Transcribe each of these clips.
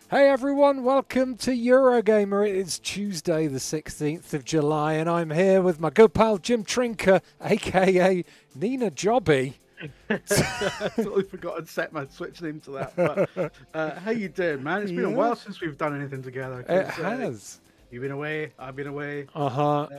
Hey everyone, welcome to Eurogamer. It is Tuesday the 16th of July and I'm here with my good pal Jim Trinca, aka Nina Jobby. I totally forgot I'd set my Switch name to that. But how you doing, man? It's been a while since we've done anything together. It has. You've been away, I've been away. Last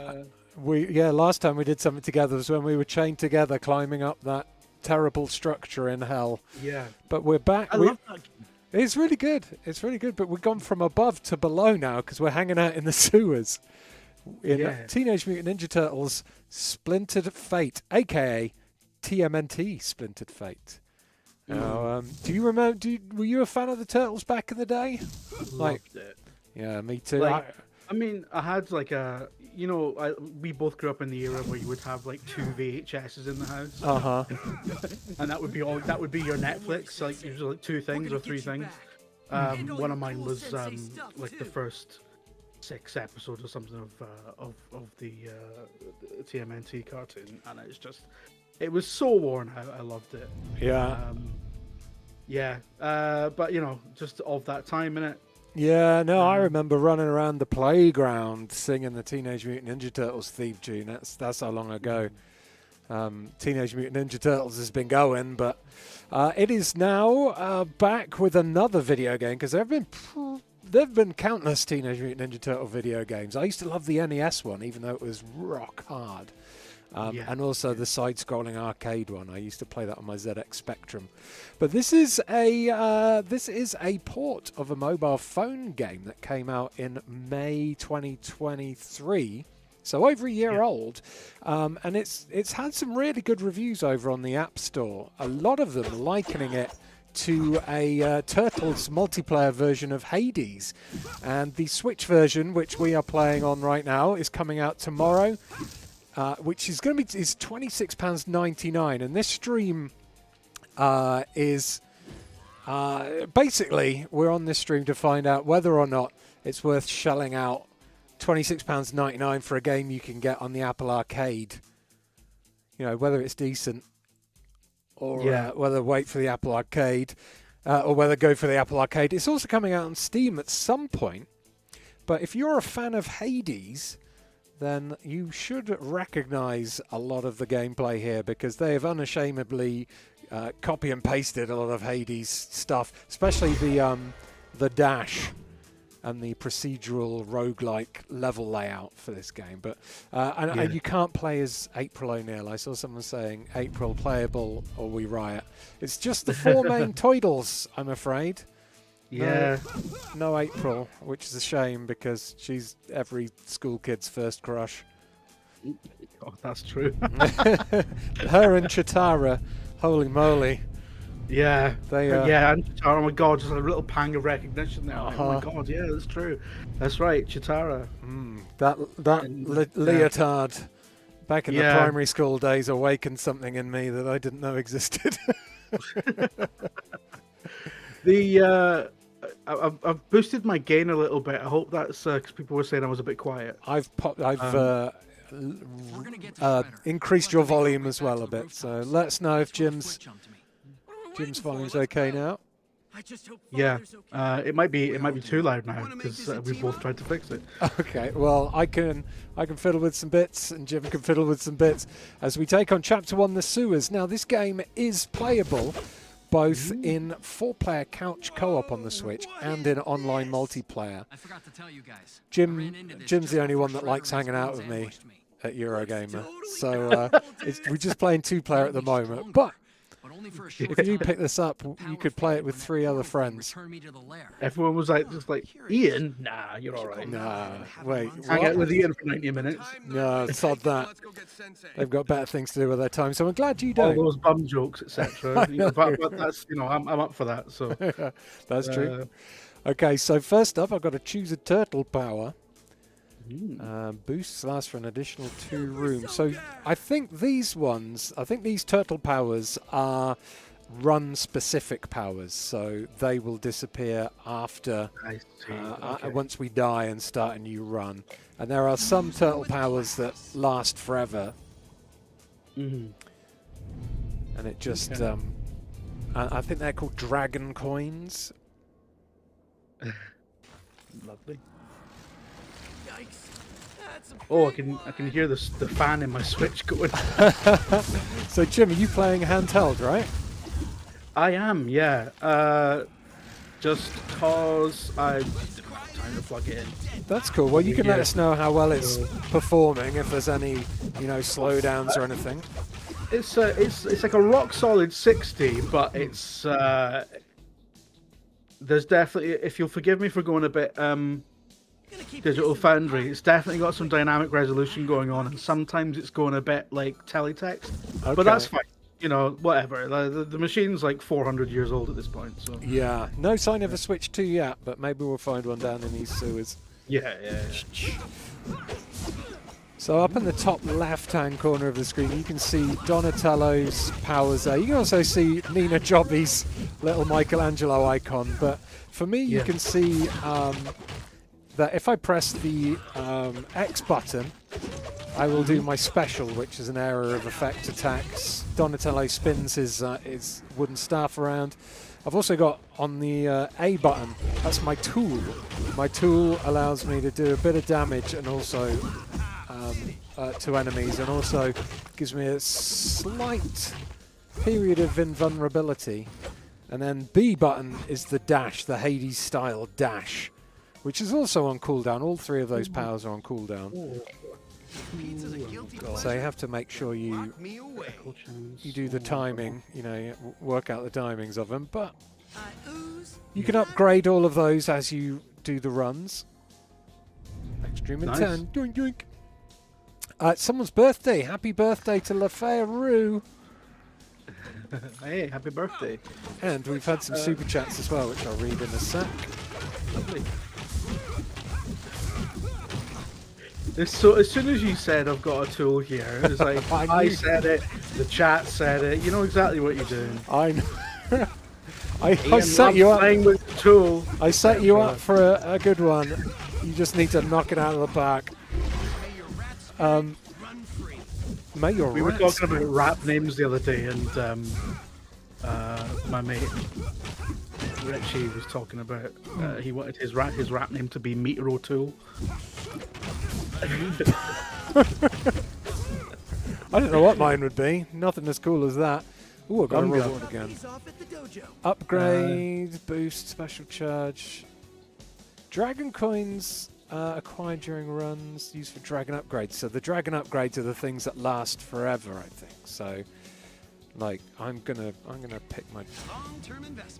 time we did something together was when we were chained together climbing up that terrible structure in hell. Yeah. But we're back. I love that game. It's really good. It's really good. But we've gone from above to below now because we're hanging out in the sewers in Teenage Mutant Ninja Turtles Splintered Fate, aka TMNT Splintered Fate. Now, do you remember? Were you a fan of the Turtles back in the day? Loved it. Yeah, me too. Like, I mean, I had like a, we both grew up in the era where you would have like 2 VHSs in the house. And that would be all. That would be your Netflix. Like usually like 2 things or 3 things. One of mine was like the first 6 episodes or something of the TMNT cartoon, and it was so worn out. I loved it. Yeah. But just of that time in it. Yeah, no, I remember running around the playground singing the Teenage Mutant Ninja Turtles theme tune. That's how long ago Teenage Mutant Ninja Turtles has been going, but it is now back with another video game because there've been countless Teenage Mutant Ninja Turtle video games. I used to love the NES one, even though it was rock hard. And also the side-scrolling arcade one. I used to play that on my ZX Spectrum. But this is a port of a mobile phone game that came out in May 2023. So over a year old, and it's had some really good reviews over on the App Store. A lot of them likening it to a Turtles multiplayer version of Hades. And the Switch version, which we are playing on right now, is coming out tomorrow. Which is going to be £26.99, and this stream is basically we're on this stream to find out whether or not it's worth shelling out £26.99 for a game you can get on the Apple Arcade. Whether it's decent or whether wait for the Apple Arcade or whether go for the Apple Arcade. It's also coming out on Steam at some point, but if you're a fan of Hades, then you should recognize a lot of the gameplay here because they have unashamedly copy and pasted a lot of Hades stuff, especially the dash and the procedural roguelike level layout for this game. But and you can't play as April O'Neil. I saw someone saying April playable or we riot. It's just the 4 main titles, I'm afraid. No April, which is a shame because she's every school kid's first crush. Oh, that's true. Her and Chitara, holy moly. Yeah, they. And Chitara. Oh my God, just a little pang of recognition there. Oh my God, yeah, that's true. That's right, Chitara. That leotard back in the primary school days awakened something in me that I didn't know existed. I've boosted my gain a little bit. I hope that's because people were saying I was a bit quiet. I've increased your volume as well a bit. So let us know if Jim's volume's okay now. Yeah, it might be too loud now because we both tried to fix it. Okay, well I can fiddle with some bits and Jim can fiddle with some bits as we take on Chapter 1, The Sewers. Now this game is playable both in 4-player couch co-op on the Switch and in online multiplayer. I forgot to tell you guys. Jim's the only one that likes hanging out with me at Eurogamer, so we're just playing 2-player at the moment. But if you pick this up, you could play it with 3 other friends. Everyone was just like, Ian? Nah, you're all right. Nah, wait. Hang out with Ian for 90 minutes. No, sod that. They've got better things to do with their time, so I'm glad you don't. All those bum jokes, etc. But that's, I'm up for that. So that's true. Okay, so first up, I've got to choose a turtle power. Boosts last for an additional 2 rooms. So I think these turtle powers are run-specific powers. So they will disappear after, once we die and start a new run. And there are some turtle powers that last forever. And it just, I think they're called dragon coins. Lovely. Oh, I can hear the fan in my Switch going. So, Jim, are you playing handheld, right? I am, yeah. Just cause I time to plug it in. That's cool. Well, you can let us know how well it's performing, if there's any, slowdowns or anything. It's like a rock solid 60, but it's there's definitely, if you'll forgive me for going a bit Digital Foundry, it's definitely got some dynamic resolution going on, and sometimes it's going a bit like teletext, but that's fine. Whatever. The machine's like 400 years old at this point, so yeah. No sign of a Switch 2 yet, but maybe we'll find one down in these sewers. Yeah. So up in the top left-hand corner of the screen, you can see Donatello's powers there. You can also see Nina Jobby's little Michelangelo icon. But for me, you can see that if I press the X button, I will do my special, which is an area of effect attacks. Donatello spins his wooden staff around. I've also got on the A button, that's my tool. My tool allows me to do a bit of damage and also to enemies, and also gives me a slight period of invulnerability. And then B button is the dash, the Hades style dash, which is also on cooldown. All three of those powers are on cooldown. So you have to make sure you do the timing, work out the timings of them. But you can upgrade all of those as you do the runs. Extreme in 10. Doink, doink. It's someone's birthday. Happy birthday to LaFairoo. Hey, happy birthday. And we've had some super chats as well, which I'll read in a sec. Lovely. So as soon as you said I've got a tool here, it's like I said it, the chat said it. You know exactly what you're doing. I know. I set you up. With the tool. I set you up for a good one. You just need to knock it out of the park. We were talking about rap names the other day, and my mate Richie was talking about he wanted his rap name to be Meteor O'Toole. I don't know what mine would be. Nothing as cool as that. Ooh, I've got a reward again. Upgrade, boost, special charge. Dragon coins acquired during runs, used for dragon upgrades. So the dragon upgrades are the things that last forever, I think. So, like, I'm gonna pick my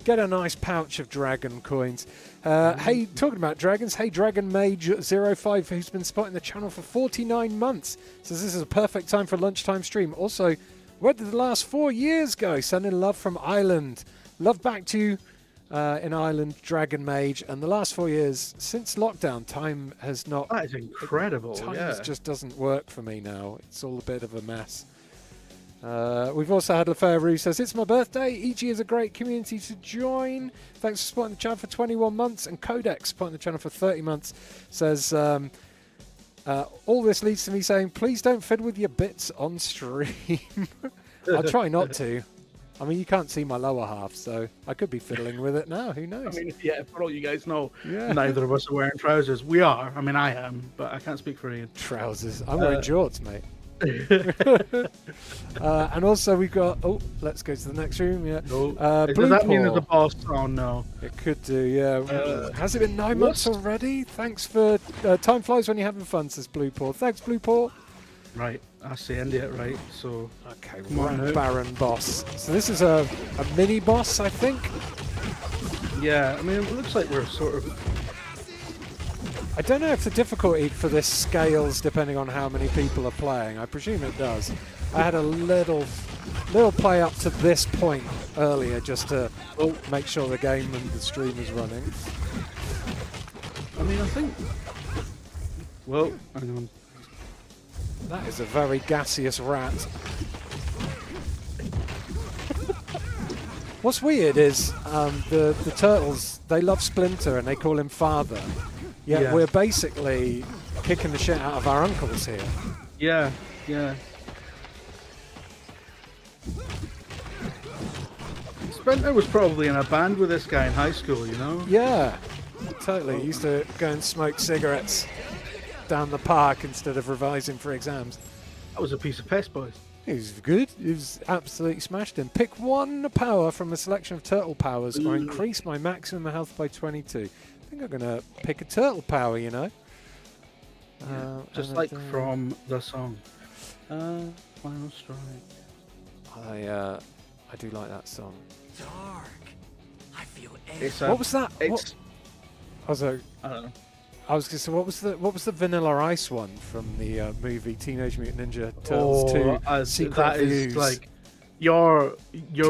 get a nice pouch of dragon coins. Hey, talking about dragons, hey Dragon Mage 05, who's been supporting the channel for 49 months, says this is a perfect time for a lunchtime stream. Also, where did the last 4 years go? Sending love from Ireland. Love back to you in Ireland, Dragon Mage. And the last 4 years, since lockdown, time has not... That is incredible, Time just doesn't work for me now. It's all a bit of a mess. We've also had LaFairoo says, it's my birthday. EG is a great community to join. Thanks for supporting the channel for 21 months. And Codex supporting the channel for 30 months says... all this leads to me saying, please don't fiddle with your bits on stream. I'll try not to. I mean, you can't see my lower half, so I could be fiddling with it now. Who knows? I mean, yeah, for all you guys know, neither of us are wearing trousers. We are. I mean, I am, but I can't speak for Ian. Trousers. I'm wearing jorts, mate. And also we've got... Oh, let's go to the next room. Yeah. Does that mean there's a boss? Oh, no. It could do, yeah. Has it been 9 months already? Thanks for... time flies when you're having fun, says Blue Paw. Thanks, Blue Paw. Right, that's the end of it, right? So... Okay, Baron boss. So this is a mini boss, I think? Yeah, I mean, it looks like we're sort of... I don't know if the difficulty for this scales depending on how many people are playing. I presume it does. I had a little play up to this point earlier just to make sure the game and the stream is running. I mean, I think... Well, hang on. That is a very gaseous rat. What's weird is the turtles, they love Splinter and they call him father. Yet we're basically kicking the shit out of our uncles here. Yeah, yeah. Splinter was probably in a band with this guy in high school, you know? Yeah. Totally. Used to go and smoke cigarettes down the park instead of revising for exams. That was a piece of piss, boys. He was good. He was absolutely smashed in. Pick one power from a selection of turtle powers or increase my maximum health by 22. I think I'm going to pick a turtle power, you know. Just like from the song. Final Strike. I do like that song. Dark. I feel What was that? It's, I don't know. I was going to say, what was the Vanilla Ice one from the movie Teenage Mutant Ninja Turtles 2? Secret that Views. is like your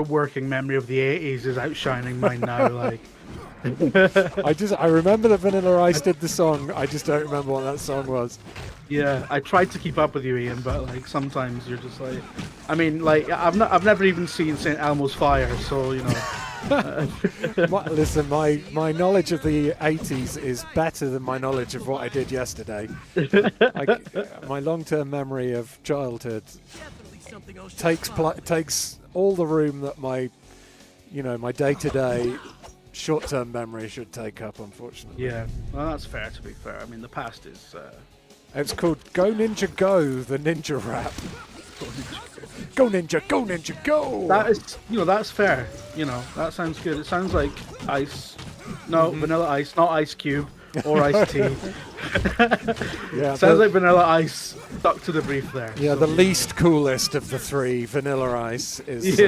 working memory of the 80s is outshining mine now. Like, I remember that Vanilla Ice did the song. I just don't remember what that song was. yeah, I tried to keep up with you, Ian, but like sometimes you're just like, I mean, like I've never even seen St. Elmo's Fire, so you know. Listen, my knowledge of the 80s is better than my knowledge of what I did yesterday. My long-term memory of childhood takes all the room that my day-to-day short-term memory should take up, unfortunately. Yeah, well, that's fair. To be fair, I mean, the past is. It's called Go Ninja Go, the ninja rap. Go Ninja, go Ninja, go! That is, that's fair. That sounds good. It sounds like Ice. No, Vanilla Ice, not Ice Cube or Ice Tea. Yeah, sounds like Vanilla Ice stuck to the brief there. Yeah, the least coolest of the three, Vanilla Ice, is...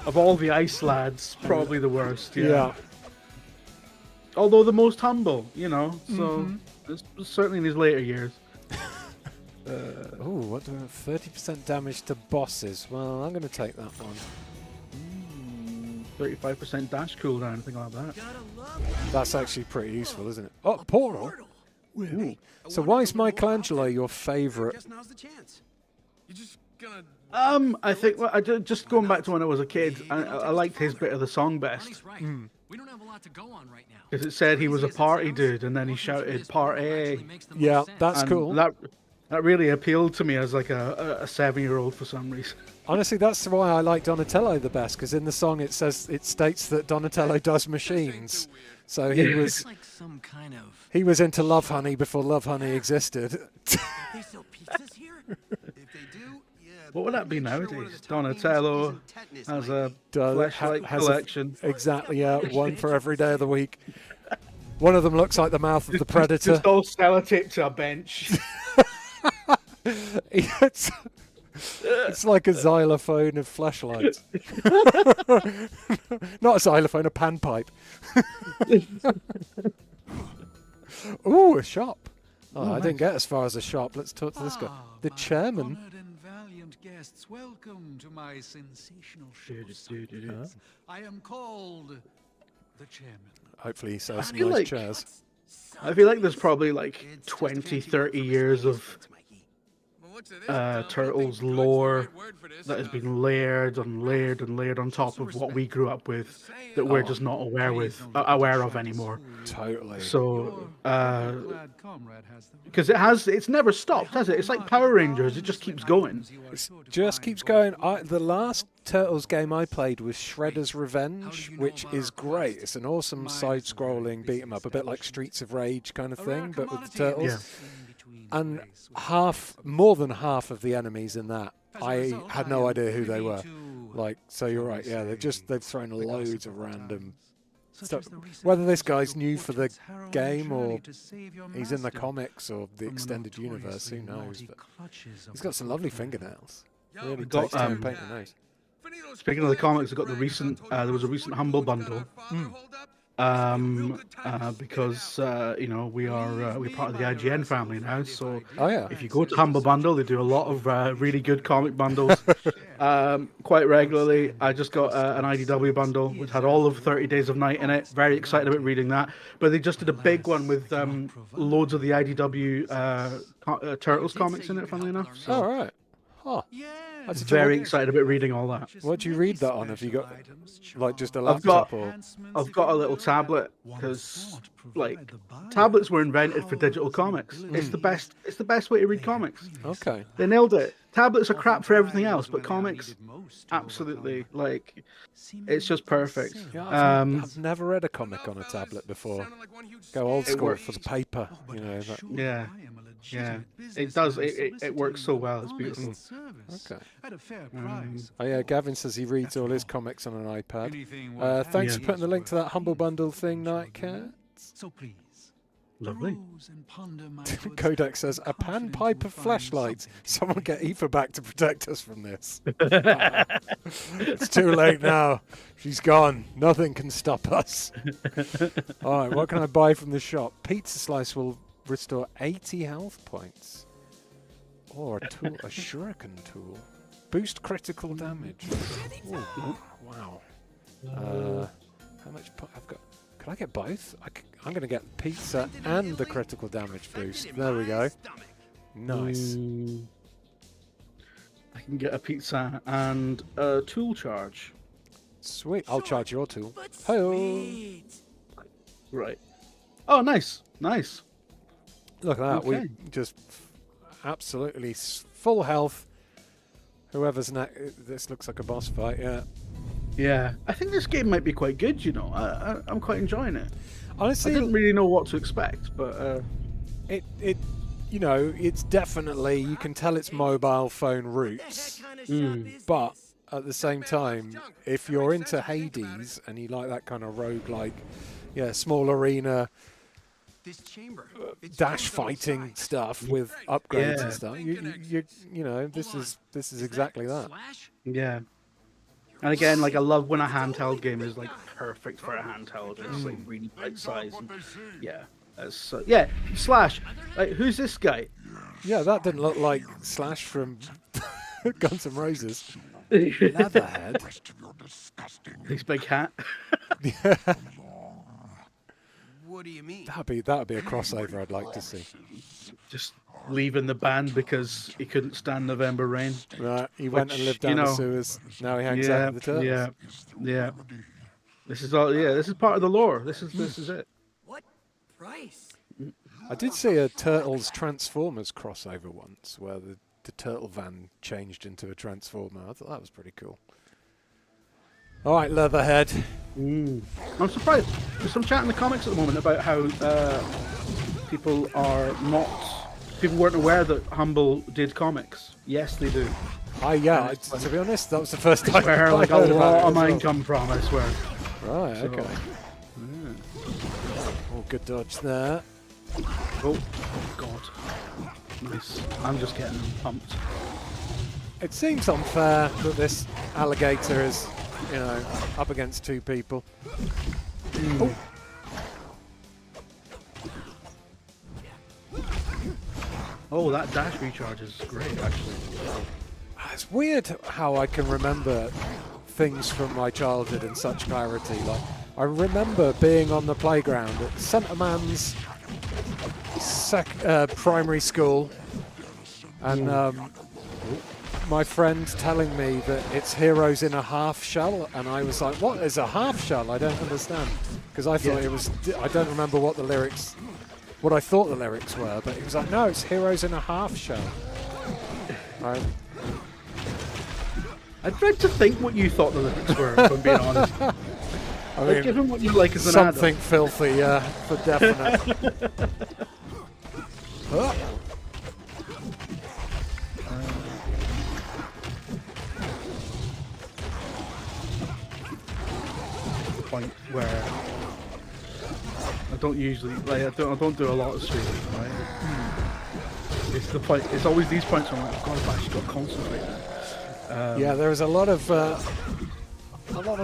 of all the Ice lads, probably the worst. Yeah. Although the most humble, so certainly in his later years. What do we have? 30% damage to bosses. Well, I'm going to take that one. 35% dash cooldown, anything like that. That's actually pretty useful, isn't it? Oh, portal! Ooh. So why is Michelangelo your favourite? I think just going back to when I was a kid, I liked his bit of the song best. We don't have a lot to go on right now. Because it said he was a party dude, and then he shouted "Party!" Yeah, that's cool. That really appealed to me as like a 7-year-old for some reason. Honestly, that's why I like Donatello the best, because in the song it states that Donatello does machines. So he was like some kind of... he was into Love Honey before Love Honey existed. They sell pizzas here? If they do, yeah. What would that be nowadays? Donatello has a flashlight collection. Exactly, yeah, one for every day of the week. One of them looks like the mouth of the Predator. Just all sellotape to a bench. It's like a xylophone of flashlights. Not a xylophone, a panpipe. Ooh, a shop. Oh, I didn't get as far as a shop. Let's talk to this guy. The chairman. Honored and valiant guests, welcome to my sensational show. I am called the chairman. Hopefully he sells some feel nice like- chairs. I feel like there's probably like 20, 30 years of Turtles lore that has been layered and layered and layered on top of what we grew up with that we're just not aware of anymore. Totally. So, Glad comrade has them. because it's never stopped, has it? It's like Power Rangers, it just keeps going. Just keeps going. The last Turtles game I played was Shredder's Revenge, which is great. It's an awesome side-scrolling beat-em-up, a bit like Streets of Rage kind of thing, but with the Turtles. Yeah. And more than half of the enemies in that, I had no idea who they were. Like, so you're right, yeah, they've thrown loads of random stuff. Whether this guy's new for the game or he's in the comics or the extended universe, who knows? But he's got some lovely fingernails. Really takes time to paint the nose. Speaking of the comics, I got there was a recent Humble Bundle. Because we're part of the IGN family now. So if you go to Humble Bundle, they do a lot of really good comic bundles quite regularly. I just got an IDW bundle which had all of 30 Days of Night in it. Very excited about reading that. But they just did a big one with loads of the IDW Turtles comics in it, funnily enough. So All right. Huh. very excited about reading all that. What do you read that on? Have you got like just a laptop or? I've got a little tablet because tablets were invented for digital comics. It's the best way to read comics. Okay. They nailed it. tablets are crap for everything else, but comics, absolutely, like, it's just perfect. Yeah, I've never read a comic on a tablet before. Go old school for the paper, you know. Yeah, it does. It works so well. It's beautiful. Okay. Oh yeah, Gavin says he reads all his comics on an iPad. Thanks for putting the link to that Humble Bundle thing, Nightcat. So please. Lovely. Kodak says, a pan pipe of flashlights. Someone get Aoife back to protect us from this. It's too late now. She's gone. Nothing can stop us. All right, what can I buy from the shop? Pizza slice will restore 80 health points. Or a tool, a shuriken tool. Boost critical damage. Ooh, wow. How much? I've got. Can I get both? I'm going to get pizza and the critical damage boost. There we go. Nice. I can get a pizza and a tool charge. Sweet. I'll charge your tool. Hey. Right. Oh, nice. Nice. Look at that. Okay. We just absolutely full health. Whoever's next. This looks like a boss fight. Yeah. Yeah, I think this game might be quite good. You know, I'm quite enjoying it. Honestly, I didn't really know what to expect, but you know, it's definitely, you can tell it's mobile phone roots. But at the same time, if you're into Hades and you like that kind of roguelike, small arena, dash fighting stuff with upgrades and stuff, you know, this is exactly that. Yeah. And again, like, I love when a handheld game is like perfect for a handheld. It's like really bite size. And, Slash. Like, who's this guy? Yeah, that didn't look like Slash from Guns N' Roses. Leatherhead. His big hat. Yeah. What do you mean? That'd be a crossover I'd like to see. Just leaving the band because he couldn't stand November Rain. Right, he went and lived down the sewers. Now he hangs out with the Turtles. Yeah. This is all. Yeah, this is part of the lore. This is it. What price? I did see a Turtles Transformers crossover once, where the turtle van changed into a transformer. I thought that was pretty cool. All right, Leatherhead. I'm surprised. There's some chat in the comics at the moment about how people weren't aware that Humble did comics. Yes, they do. To be honest, that was the first time Where like a lot of mine come from, I swear. Right, okay. Oh, good dodge there. Oh, God. Nice. I'm just getting pumped. It seems unfair that this alligator is, you know, up against two people. Oh. Oh, that dash recharge is great, actually. It's weird how I can remember things from my childhood in such clarity. Like, I remember being on the playground at St. Amand's primary school, and my friend telling me that it's heroes in a half shell, and I was like, what is a half shell? I don't understand. Because I thought it was, I don't remember what I thought the lyrics were, but he was like, no, it's heroes in a half shell. Right. I dread to think what you thought the lyrics were, if I'm being honest. I mean, given what you like as an something adult. filthy, yeah, for definite. The point where I don't usually I don't do a lot of streaming, right? It's the point. It's always these points where I'm like, God, I've actually got to concentrate. Yeah, there was a lot of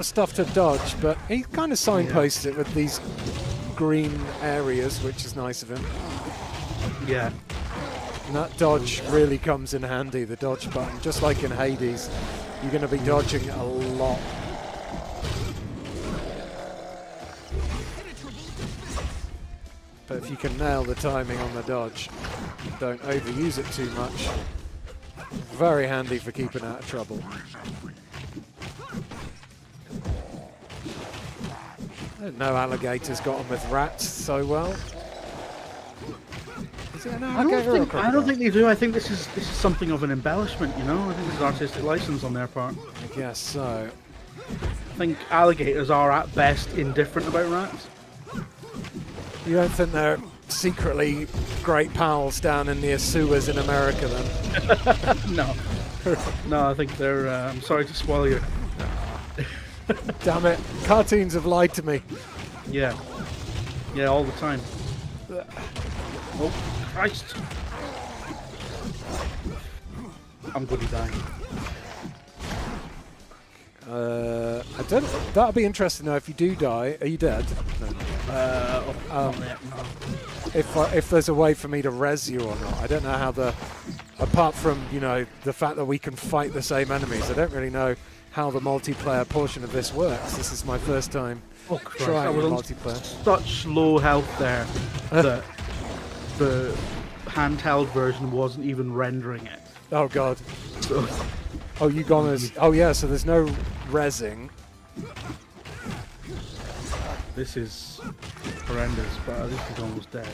stuff to dodge, but he kind of signposted it with these green areas, which is nice of him. Yeah. And that dodge really comes in handy, the dodge button. Just like in Hades, you're going to be dodging a lot. But if you can nail the timing on the dodge, don't overuse it too much. Very handy for keeping out of trouble. I didn't know alligators got on with rats so well. I don't think they do. I think this is something of an embellishment. You know, I think this is artistic license on their part. I guess so. I think alligators are at best indifferent about rats. You don't think they're secretly great pals down in the sewers in America, then? No. No, I think they're... I'm sorry to spoil you. Damn it. Cartoons have lied to me. Yeah. Yeah, all the time. Oh, Christ. I'm going to die. I don't... That'll be interesting, though, if you do die. Are you dead? No. No. If there's a way for me to res you or not. I don't know how the... Apart from, you know, the fact that we can fight the same enemies, I don't really know how the multiplayer portion of this works. This is my first time trying multiplayer. Such low health there that the handheld version wasn't even rendering it. Oh, God. So. Oh, you gone as... Oh, yeah, so there's no resing. This is horrendous, but at least he's almost dead.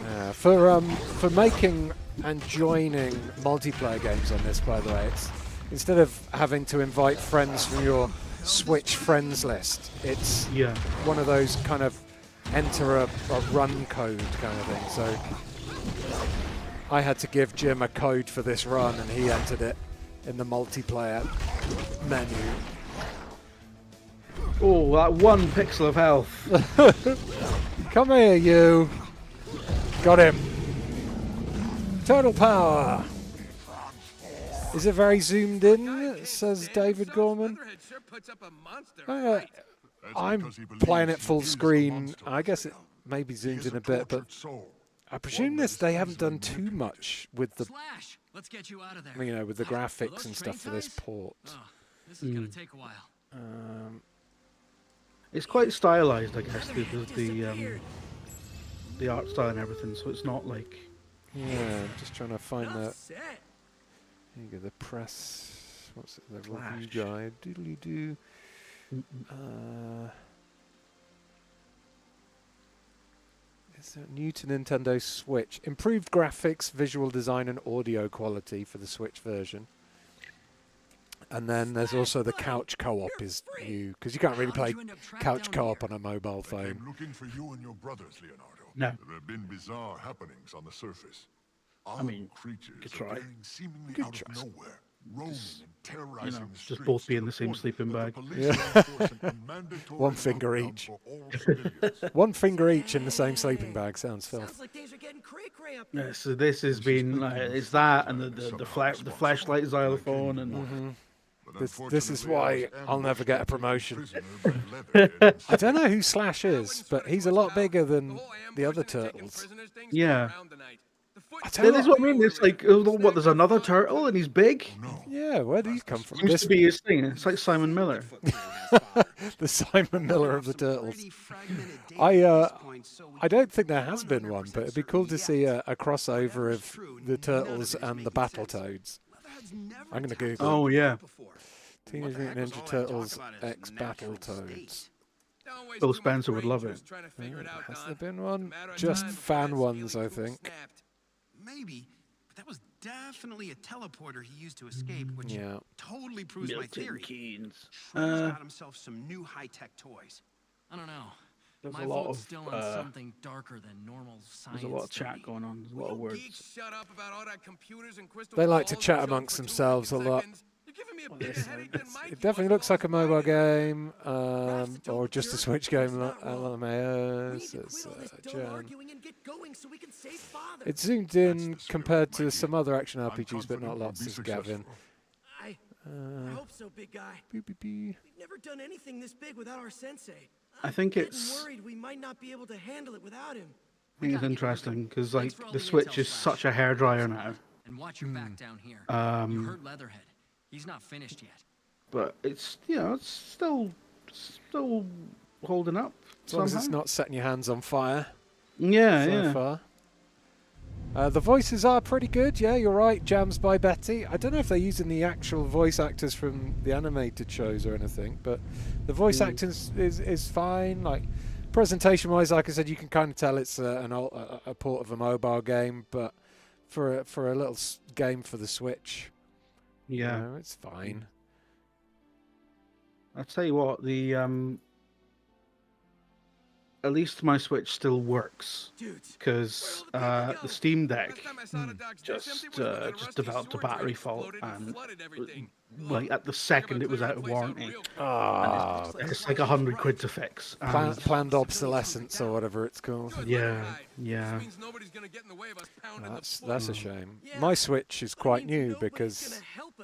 Yeah, for making and joining multiplayer games on this, by the way, it's instead of having to invite friends from your Switch friends list, it's one of those kind of enter a run code kind of thing. So I had to give Jim a code for this run, and he entered it in the multiplayer menu. Oh, that 1 pixel of health. Come here, you. Got him. Total power. Is it very zoomed in? Says David Gorman. I'm playing it full screen. I guess it maybe zooms in a bit, but I presume they haven't done too much with the, you know, with the graphics and stuff for this port. This is gonna take a while. It's quite stylized, I guess, the art style and everything. So it's not like. Yeah, I'm just trying to find the. Here you go, the press. What's it? The review guide. Doodly doo. Is it new to Nintendo Switch? Improved graphics, visual design, and audio quality for the Switch version. And then there's also the couch co-op is new, because you can't really play couch co-op on a mobile phone. I'm looking for you and your brothers, Leonardo. No. There have been bizarre happenings on the surface. I mean, creatures could try. appearing seemingly out of nowhere, roaming and terrorizing the just streets both be to in the same point sleeping that bag. the police are enforcing a mandatory One finger lockdown each. for all civilians. One finger each in the same sleeping bag sounds filth. Like things are getting cray-cray up Yeah, so this has been it's that and the flashlight xylophone and. This is why I'll never get a promotion. I don't know who Slash is, but he's a lot bigger than the other turtles. Yeah. That is what I mean. It's like, what? There's another turtle and he's big. Yeah, where do these come from? Seems to be his thing. It's like Simon Miller. The Simon Miller of the turtles. I don't think there has been one, but it'd be cool to see a crossover of the turtles and the Battletoads. I'm going to Google. Oh yeah. Teenage Mutant Ninja Turtles X Battletoads. Phil Spencer would love it. Has there been one? Just fan ones, I think. Maybe, but that was definitely a teleporter he used to escape, which totally proves my theory. Keynes. Shredder's got himself some new high-tech toys. I don't know. There's My a lot vote's of still on something darker than normal science. there's a lot of study. chat going on. There's a lot of words. They like to chat amongst themselves a lot. It definitely looks like a mobile game, or just a Switch game. It's zoomed in compared to some other action RPGs, but not lots. Says Gavin. I hope so, big guy. We've never done anything this big without our sensei. I think it's. Worried we might not be able to handle it without him. I think it's interesting because like the Switch is such a hairdryer now. And watch your back down here. You hurt Leatherhead. He's not finished yet. But it's it's still holding up. As long as it's not setting your hands on fire. Yeah, so far. The voices are pretty good. Yeah, you're right. Jams by Betty. I don't know if they're using the actual voice actors from the animated shows or anything, but the voice acting is fine. Like Presentation-wise, like I said, you can kind of tell it's a port of a mobile game, but for a little game for the Switch, Yeah, you know, it's fine. I'll tell you what, at least my Switch still works, because the Steam Deck just developed a battery fault, and like at the second it was out of warranty, and it's like £100 to fix. Planned obsolescence or whatever it's called. Yeah. That's a shame. My Switch is quite new because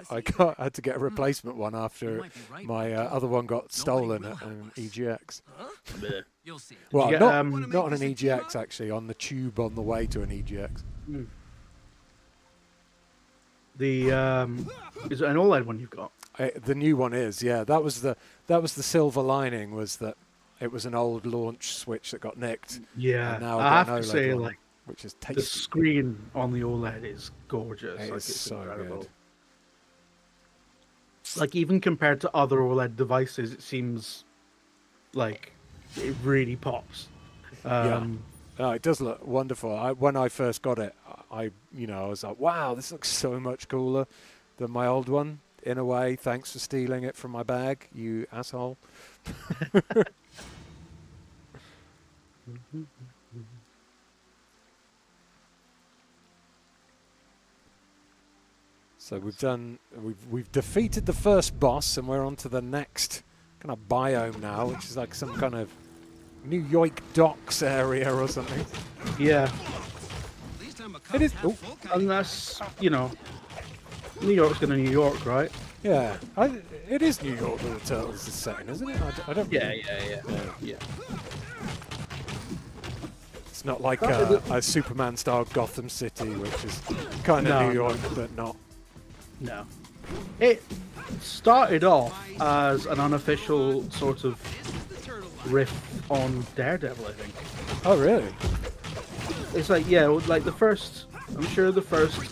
I had to get a replacement one after my other one got stolen at an EGX. Well, not on an EGX actually, on the tube on the way to an EGX. Is it an OLED one you've got? The new one is, yeah. That was the silver lining, was that it was an old launch Switch that got nicked. Yeah, and now I I've got have an to OLED say, one, like, which is the tasty. screen on the OLED is gorgeous. It Like, is it's so incredible. good. Like, even compared to other OLED devices, it seems like it really pops. Yeah. Oh, it does look wonderful. When I first got it, I was like, wow, this looks so much cooler than my old one. In a way, thanks for stealing it from my bag, you asshole. So we've defeated the first boss, and we're on to the next kind of biome now, which is like some kind of New York docks area or something. Yeah. It is. Oh, Unless, New York's gonna New York, right? yeah. It is New York that the Turtles is set in, isn't it? I don't. Yeah. It's not like a Superman-style Gotham City, which is kind of New York, but not. No. It started off as an unofficial sort of riff on Daredevil, I think. Oh, really? It's like, like the first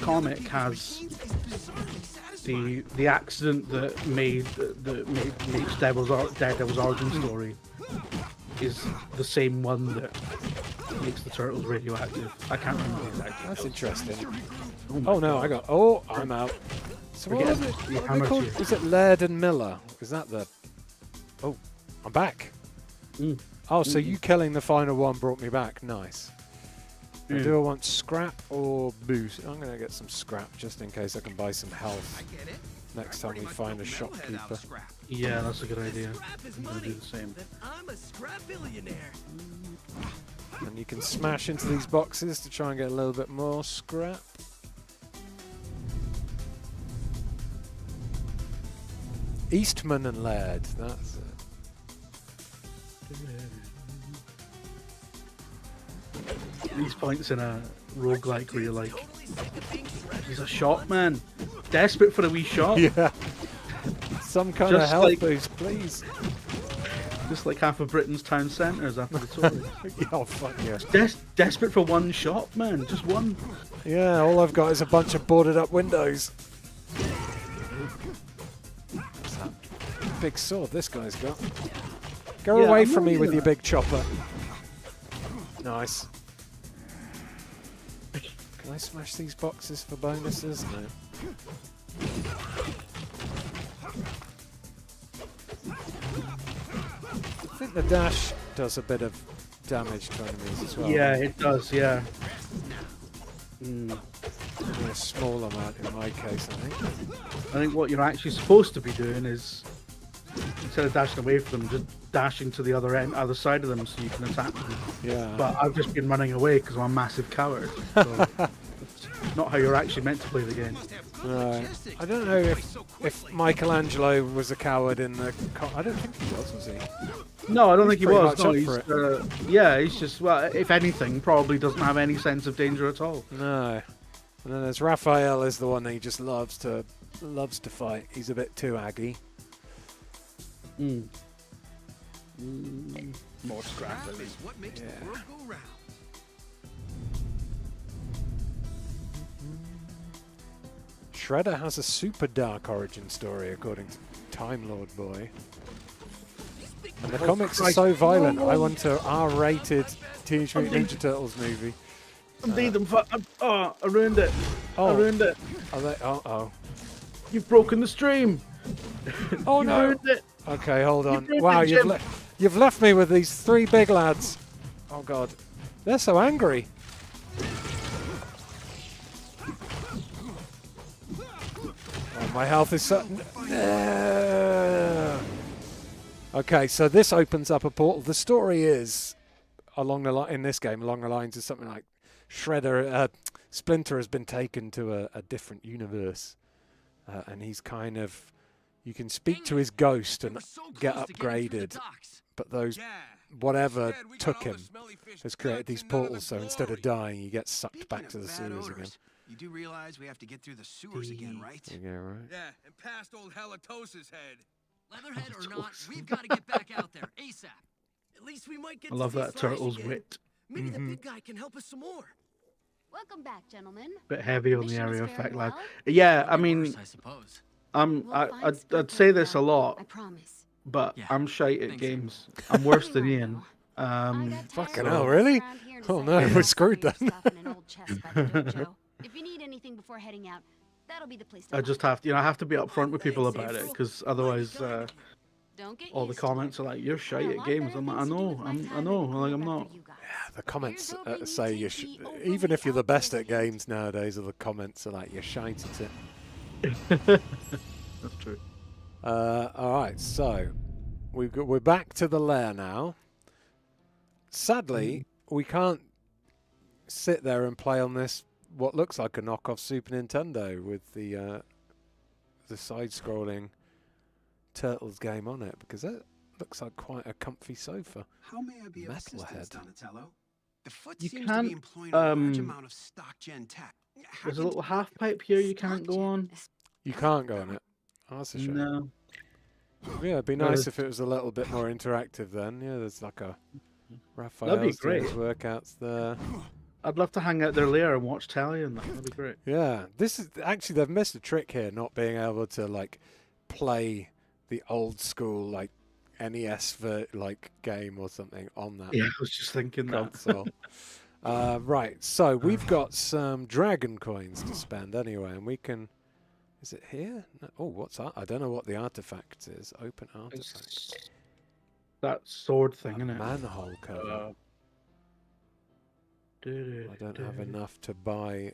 comic has the accident that makes Daredevil's origin story is the same one that makes the Turtles radioactive. I can't remember exactly. That's interesting. Oh no, I'm out. So what was it? What are they called? Is it Laird and Miller? Is that the? Oh, I'm back. Oh, so you killing the final one brought me back. Nice. Do I want scrap or boost? I'm going to get some scrap just in case I can buy some health next time we find a shopkeeper. Yeah, that's a good idea. I'm going to do the same. And you can smash into these boxes to try and get a little bit more scrap. Eastman and Laird, that's it. These points in a roguelike where you're like, he's a shop man, desperate for a wee shop. Yeah. Some kind of Just health like- boost, please. Just like half of Britain's town centres after the tour. Oh, fuck yeah. Desperate for one shop, man. Just one. Yeah, all I've got is a bunch of boarded up windows. What's that big sword this guy's got? Go away from me with your big chopper. Nice. Can I smash these boxes for bonuses? No. I think the dash does a bit of damage to enemies as well. Yeah, it does, yeah. Only a small amount in my case, I think. I think what you're actually supposed to be doing is, instead of dashing away from them, just dashing to the other side of them so you can attack them. Yeah. But I've just been running away because I'm a massive coward. So it's not how you're actually meant to play the game. Right. I don't know if Michelangelo was a coward in the... I don't think he was he? No, I don't think he pretty was. much No, up he's, for he's just, well, if anything, probably doesn't have any sense of danger at all. No. And then there's Raphael is the one that he just loves to fight. He's a bit too aggy. More scrap, at least. What makes the world go round? Shredder has a super dark origin story, according to Time Lord Boy. And the comics are so violent. I want a R-rated Teenage Mutant Ninja Turtles movie. Indeed, I ruined it. I ruined it. Oh. You've broken the stream. Oh, you no. ruined it. Okay, hold on. ruined Wow, it, you've left me with these 3 big lads. Oh, God. They're so angry. Oh, my health is so... Okay, so this opens up a portal. The story is, in this game, along the lines of something like Splinter has been taken to a different universe. And he's kind of... You can speak to his ghost and get upgraded. But whatever took him has created these portals, so instead of dying, you get sucked back to the sewers again. You do realize we have to get through the sewers again, right? Yeah, right. Yeah, and past old Halitosis head. Leatherhead or not, we've got to get back out there ASAP. At least we might get I love to see that Slash turtle's again. wit. Maybe the big guy can help us some more. Welcome back, gentlemen. Bit heavy on the Mission is area faring effect, lad. well? Yeah, I mean, I suppose. I'd say this a lot, I promise. but Yeah, I'm shite at thanks, games. I'm worse than Pretty Ian. well, I got Fucking tired hell, of really? around here and Oh, decided no, to we're store screwed your then. stuff in an old chest by the dojo. If you need anything before heading out, that'll be the place to I just have to, I have to be upfront with people about it, because otherwise, Don't get all the used to comments it. are like, "You're Got a shite at lot games." better I'm like, "I things to do know, with my I time know." than I'm like, clean "I'm up not." after you guys. The comments Here's hoping say you you take the overly even if you're the best at outdated games nowadays, the comments are like, you're shite at it. That's true. All right, so we're back to the lair now. Sadly, we can't sit there and play on this what looks like a knockoff Super Nintendo with the side-scrolling Turtles game on it, because that looks like quite a comfy sofa. How may I be of assistance, Metalhead. Donatello? The foot You seems to can't, be employing a large um, amount of stock gen tech. How There's a can- little half pipe here you can't go on. You can't go on it. Oh, that's a shame. No. Yeah, it'd be No, nice if it was a little bit more interactive then. Yeah, there's like a Raphael's That'd be doing great. his workouts there. I'd love to hang out their lair and watch telly and that. That'd be great. Yeah, this is actually they've missed a trick here, not being able to like play the old school like NES like game or something on that Yeah, I was just thinking that. console. Right, so we've got some dragon coins to spend anyway, and we can. Is it here? No, oh, what's that? I don't know what the artifact is. Open artifact. It's that sword thing, A isn't it? manhole cover. I don't have enough to buy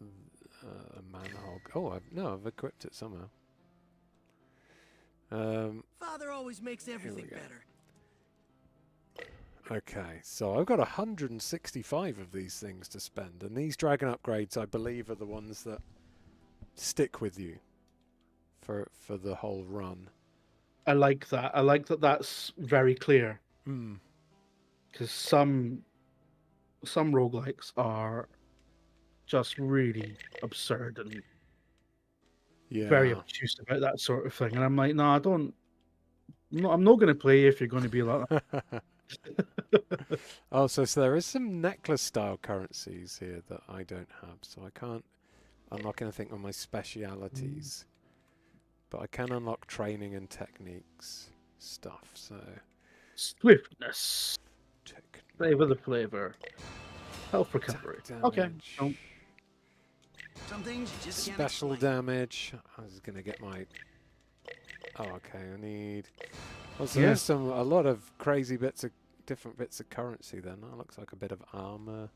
a manhole. Oh, I've equipped it somehow. Father always makes everything go. better. Okay, so I've got 165 of these things to spend, and these dragon upgrades, I believe, are the ones that stick with you for the whole run. I like that. I like that. That's very clear. Hmm. Because some roguelikes are just really absurd and Yeah. very obtuse about that sort of thing. And I'm like, no, I don't. I'm not going to play if you're going to be like that. Oh, so there is some necklace-style currencies here that I don't have, so I can't unlock anything on my specialities. But I can unlock training and techniques stuff, so... Swiftness. Flavor the flavor. Health recovery. Okay. Damage. Nope. Some things you just can't Special explain. damage. I was going to get my... Oh, okay, I need... Well, so Yeah. there's a lot of crazy different bits of currency then. That looks like a bit of armor.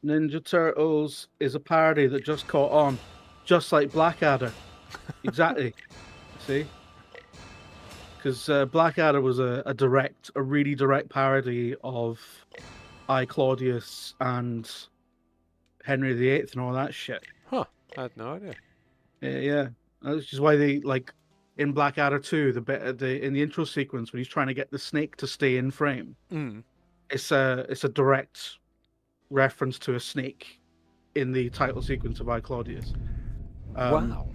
Ninja Turtles is a parody that just caught on, just like Blackadder. Exactly. See? Because Blackadder was a really direct parody of I, Claudius and Henry VIII and all that shit. Huh, I had no idea. Yeah. That's just why they, like, in Blackadder 2, in the intro sequence, when he's trying to get the snake to stay in frame, it's a direct reference to a snake in the title sequence of I, Claudius. Wow.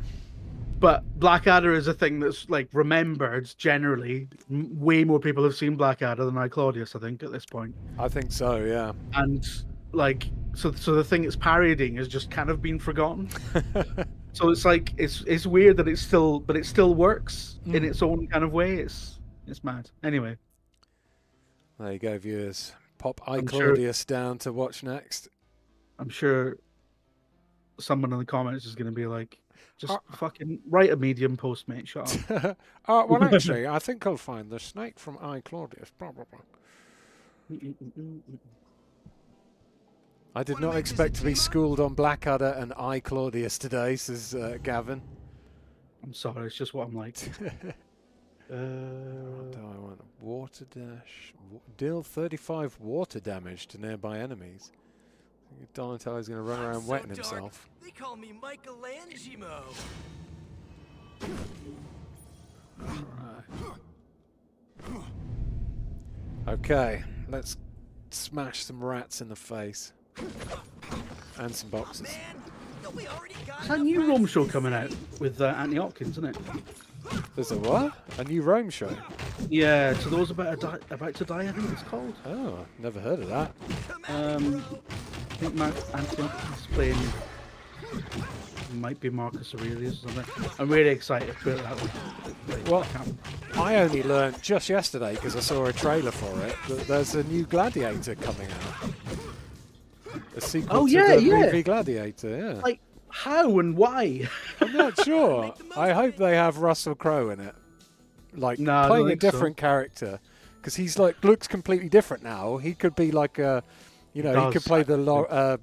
But Blackadder is a thing that's like remembered generally. Way more people have seen Blackadder than I, Claudius, I think, at this point. I think so, yeah. And like, so the thing it's parodying has just kind of been forgotten. So it's like it's weird that it still works in its own kind of way. It's It's mad. Anyway. There you go, viewers. Pop I'm iClaudius down to watch next. I'm sure someone in the comments is going to be like, just fucking write a Medium post, mate. Shut up. Well, actually, I think I'll find the snake from iClaudius. Blah, blah, blah. I did not expect to be schooled on Blackadder and iClaudius today, says Gavin. I'm sorry, it's just what I'm like. What do I want? Water dash. Deal 35 water damage to nearby enemies. Donatello's going to run around wetting himself. They call me Michelangelo. Okay, let's smash some rats in the face. And some boxes. There's a new Rome show coming out with Anthony Hopkins, isn't it? There's a what? A new Rome show? Yeah, to those about to die, I think it's called. Oh, never heard of that. I think Anthony Hopkins playing, might be Marcus Aurelius or something. I'm really excited for it that way. Well, I only learned just yesterday, because I saw a trailer for it, that there's a new Gladiator coming out. A sequel to the movie Gladiator, yeah. Like, how and why? I'm not sure. I hope they have Russell Crowe in it. Like, playing a different character. Because he's like, looks completely different now. He could be like a, you know, he could play the,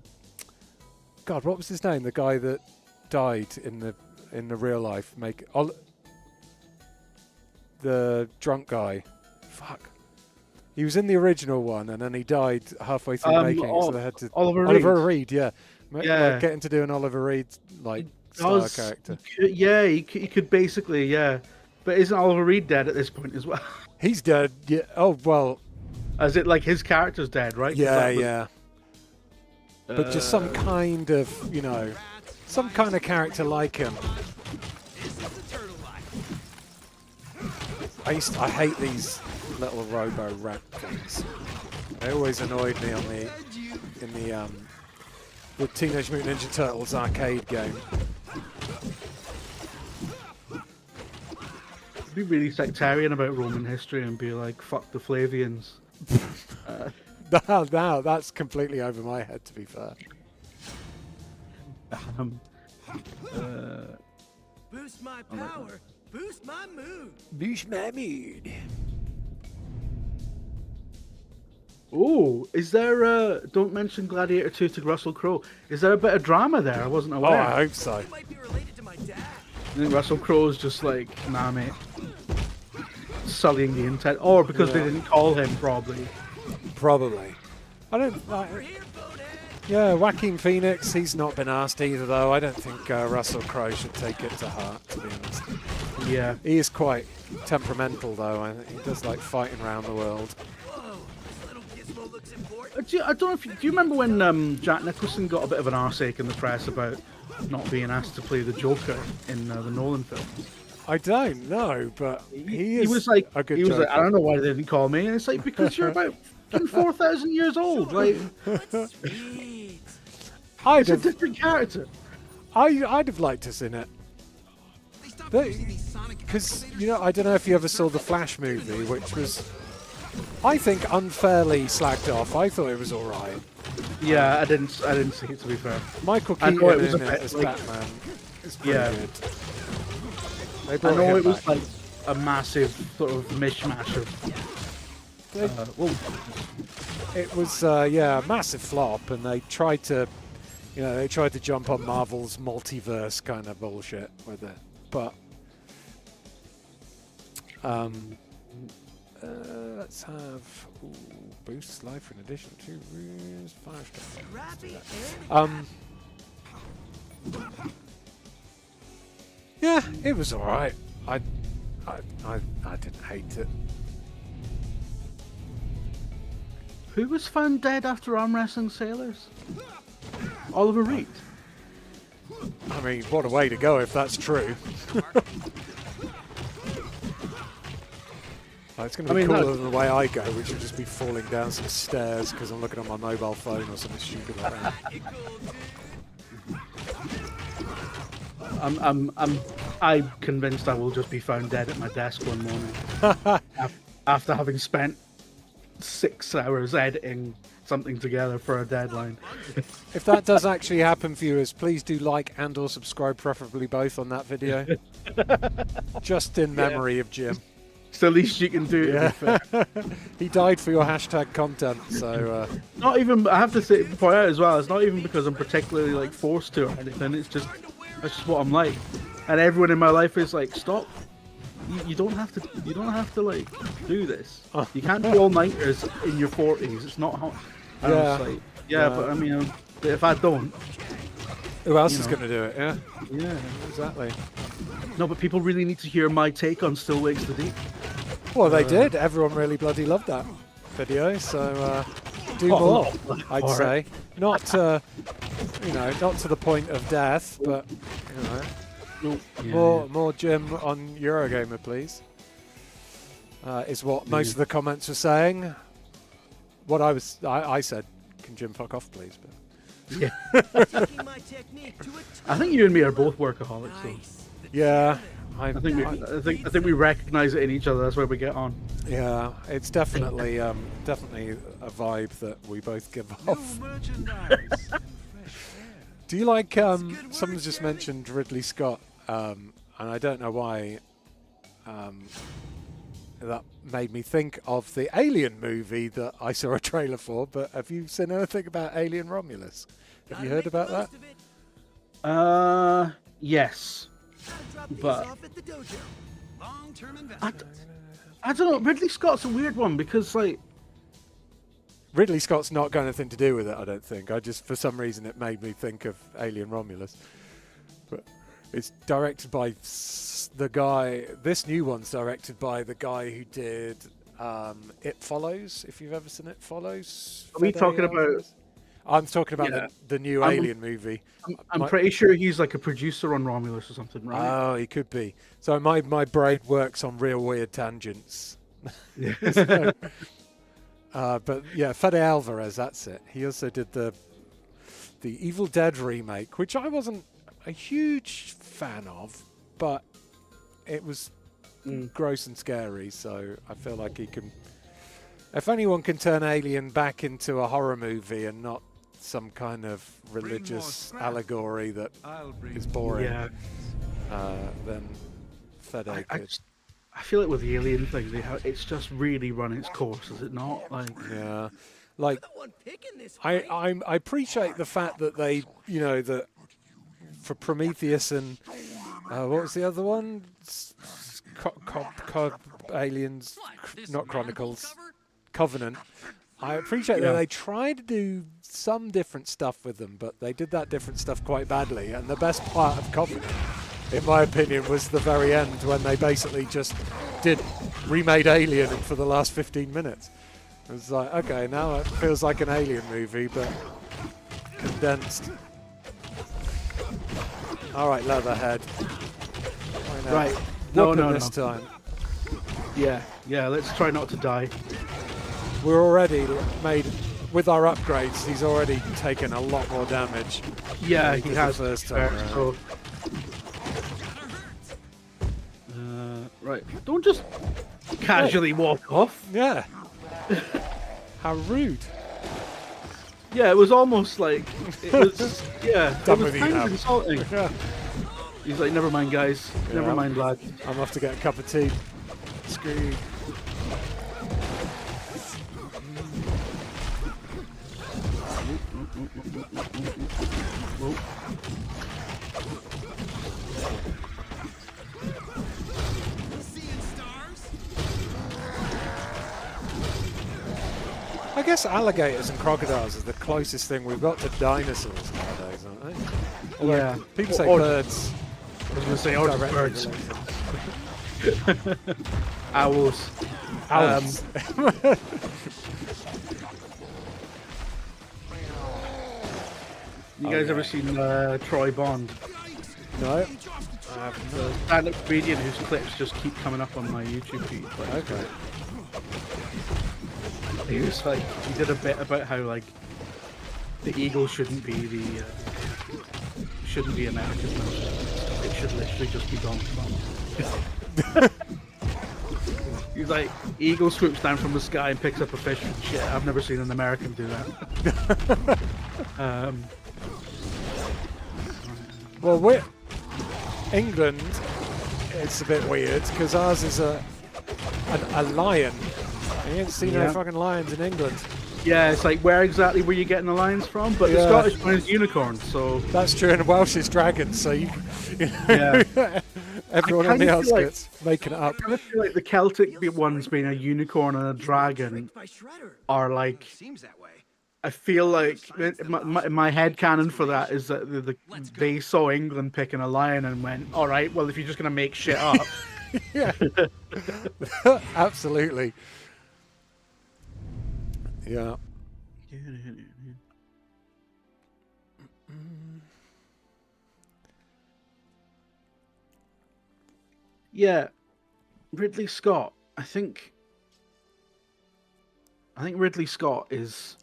God, what was his name? The guy that died in the real life. The drunk guy. Fuck. He was in the original one, and then he died halfway through making it, so they had to... Oliver Reed, yeah. Like, getting to do an Oliver Reed, like, star character. Yeah, he could basically, yeah. But isn't Oliver Reed dead at this point as well? He's dead, yeah. Oh, well... Is it like his character's dead, right? Yeah, yeah. But just some kind of, you know, some kind of character like him. I hate these little robo rat things. They always annoyed me on the Teenage Mutant Ninja Turtles arcade game. Be really sectarian about Roman history and be like, fuck the Flavians. Now that's completely over my head, to be fair. Boost my power, boost my mood. Boost my mood. Oh, is there don't mention Gladiator 2 to Russell Crowe. Is there a bit of drama there? I wasn't aware. Oh, I hope so. You might be related to my dad. I think Russell Crowe's just like, nah, mate. Sullying the intent. Or because they didn't call him, probably. Probably. I don't like... Yeah, Joaquin Phoenix, he's not been asked either, though. I don't think Russell Crowe should take it to heart, to be honest. Yeah. He is quite temperamental, though. I think he does like fighting around the world. I don't know if do you remember when Jack Nicholson got a bit of an arseache in the press about not being asked to play the Joker in the Nolan films? I don't know, but he was like, a good he was Joker. like, I don't know why they didn't call me. And it's like, because you're about 4,000 years old. Like, it's a different character. I'd have liked us in it. Because, you know, I don't know if you ever saw the Flash movie, which was, I think, unfairly slagged off. I thought it was all right. Yeah, I didn't see it, to be fair. Michael Keaton in it as Batman is pretty good. I know it was like a massive sort of mishmash of... it was, a massive flop, and they tried to, you know, jump on Marvel's multiverse kind of bullshit with it. But, let's have boost life in addition to 5 stars. Yeah, it was all right. I didn't hate it. Who was found dead after arm wrestling sailors? Oliver Reed. I mean, what a way to go if that's true. It's going to be cooler than the way I go, which would just be falling down some stairs because I'm looking on my mobile phone or something stupid like that. I'm convinced I will just be found dead at my desk one morning after having spent 6 hours editing something together for a deadline. If that does actually happen, viewers, please do like and or subscribe, preferably both, on that video. Just in memory of Jim. It's the least you can do. Yeah. He died for your hashtag content, so... Not even, I have to point out as well, it's not even because I'm particularly like forced to or anything, that's just what I'm like. And everyone in my life is like, stop. You don't have to like do this. You can't do all-nighters in your 40s. It's not hot. And I was like, but I mean, if I don't, who else is going to do it? Yeah. Yeah, exactly. No, but people really need to hear my take on Still Wakes the Deep. Well, they did. Everyone really bloody loved that video. So do more. I'd say not not to the point of death, but more Jim on Eurogamer, please. Is what most of the comments were saying. What I said, can Jim fuck off, please? But yeah. I think you and me are both workaholics, though. Yeah, I think we recognize it in each other. That's where we get on. Yeah, it's definitely definitely a vibe that we both give off. Do you like? Someone's just mentioned Ridley Scott, and I don't know why. That made me think of the Alien movie that I saw a trailer for. But have you seen anything about Alien Romulus? Have you heard about that? Yes. But I don't know. Ridley Scott's a weird one because, like, Ridley Scott's not got anything to do with it, I don't think. For some reason, it made me think of Alien Romulus. But it's directed by the guy. This new one's directed by the guy who did It Follows. If you've ever seen It Follows. Are we talking about? I'm talking about the new Alien movie. I'm pretty sure he's like a producer on Romulus or something, right? Oh, he could be. So my brain works on real weird tangents. But yeah, Fede Alvarez, that's it. He also did the Evil Dead remake, which I wasn't a huge fan of, but it was gross and scary, so I feel like he can... If anyone can turn Alien back into a horror movie and not some kind of religious allegory that is boring, then Fede could. I feel like with the Alien thing, it's just really run its course, is it not? Like, yeah, like I appreciate the fact that they, that for Prometheus and what was the other one? Aliens, not Chronicles, Covenant. I appreciate that they tried to do some different stuff with them, but they did that different stuff quite badly. And the best part of Covenant, in my opinion, was the very end when they basically just remade Alien for the last 15 minutes. It was like, okay, now it feels like an Alien movie, but condensed. All right, Leatherhead. Right. No, this time. Yeah, let's try not to die. We're already made, with our upgrades, he's already taken a lot more damage. Yeah, he has. First time so, right. Don't just casually walk off. Yeah. How rude. Yeah, it was almost like, it was kind of insulting. Yeah. He's like, never mind, guys. Never mind, lad. I'm off to get a cup of tea. Screw you. I guess alligators and crocodiles are the closest thing we've got to dinosaurs nowadays, aren't they? Although people say birds. I was going to say birds. Owls. You guys ever seen Troy Bond? No. The stand-up comedian whose clips just keep coming up on my YouTube feed. Okay. He was like, he did a bit about how like the eagle shouldn't be America's most. It should literally just be Donkey Kong. He's like, eagle swoops down from the sky and picks up a fish and shit. I've never seen an American do that. Well, we're England. It's a bit weird because ours is a lion. You ain't seen no fucking lions in England. Yeah, it's like, where exactly were you getting the lions from? But the Scottish one is unicorns, so... That's true, and Welsh is dragons, so you know, everyone on the outskirts making it up. I feel like the Celtic ones being a unicorn and a dragon are like... Seems that way. I feel like my head canon for that is that they saw England picking a lion and went, all right, well, if you're just going to make shit up... Yeah, absolutely. Yeah. Yeah, Ridley Scott. I think Ridley Scott is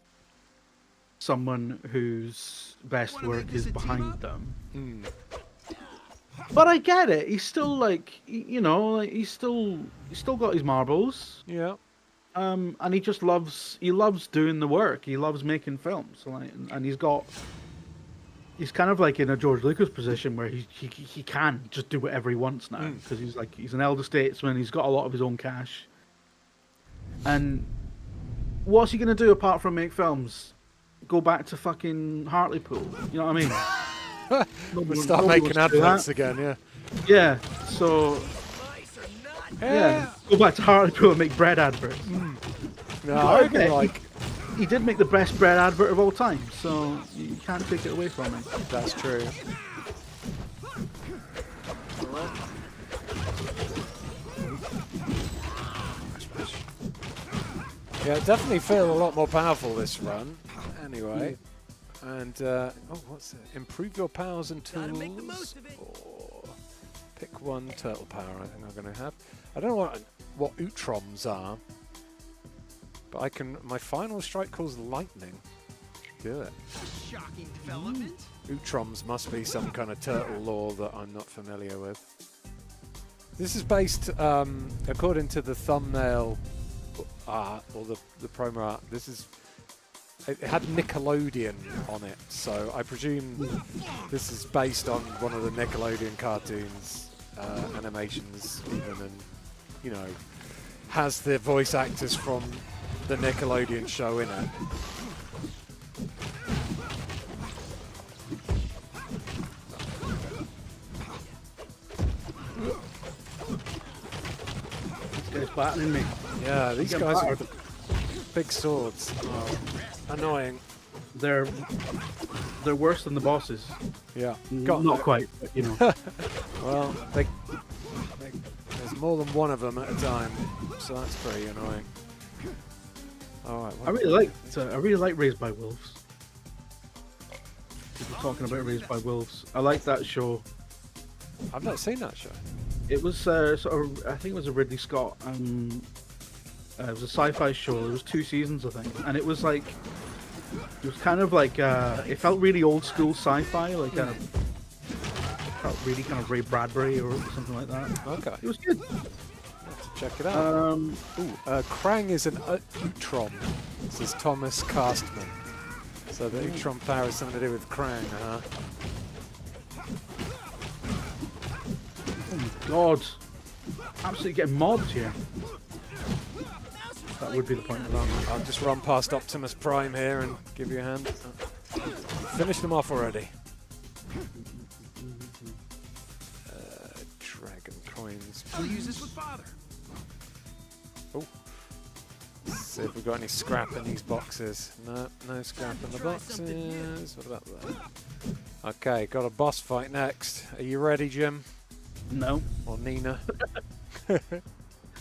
someone whose best work is behind them. But I get it. He's still like, you know, like he's still got his marbles. Yeah. And he just loves doing the work. He loves making films, like, and he's kind of like in a George Lucas position where he can just do whatever he wants now because he's an elder statesman. He's got a lot of his own cash. And what's he gonna do apart from make films? Go back to fucking Hartlepool? You know what I mean? We'll start making adverts again. Yeah. Yeah. So. Yeah, go back to Hartlepool and make bread adverts. No, I reckon, like, he did make the best bread advert of all time, so you can't take it away from him. That's true. Yeah, it definitely feel a lot more powerful this run. Anyway, and what's it? Improve your powers and tools. Or pick one turtle power. I think I'm going to have. I don't know what Utroms are, but I can. My final strike calls lightning. Do it. Shocking development. Utroms must be some kind of turtle lore that I'm not familiar with. This is based, according to the thumbnail art or the promo art. This is. It had Nickelodeon on it, so I presume this is based on one of the Nickelodeon cartoons, animations, even, and you know, has the voice actors from the Nickelodeon show in it. This guy's battling me. Yeah, these guys with the big swords are annoying. They're worse than the bosses. Yeah, not quite, but, you know. Well, there's more than one of them at a time, so that's pretty annoying. All right. I really like Raised by Wolves. People talking about Raised by Wolves. I like that show. I've not seen that show. It was sort of, I think it was a Ridley Scott. It was a sci-fi show. There was 2 seasons, I think, and it was like, it was kind of like, it felt really old school sci-fi, like felt really kind of Ray Bradbury or something like that. Okay. It was good. Have to check it out. Krang is an Utrom. This is Thomas Castman. So the Utrom power is something to do with Krang, huh? Oh my god. Absolutely getting mobbed here. That would be the point of that. I'll just run past Optimus Prime here and give you a hand. Finish them off already. Dragon coins. I'll use this with father. Oh. Let's see if we've got any scrap in these boxes. No scrap in the boxes. What about that? Okay, got a boss fight next. Are you ready, Jim? No. Or Nina?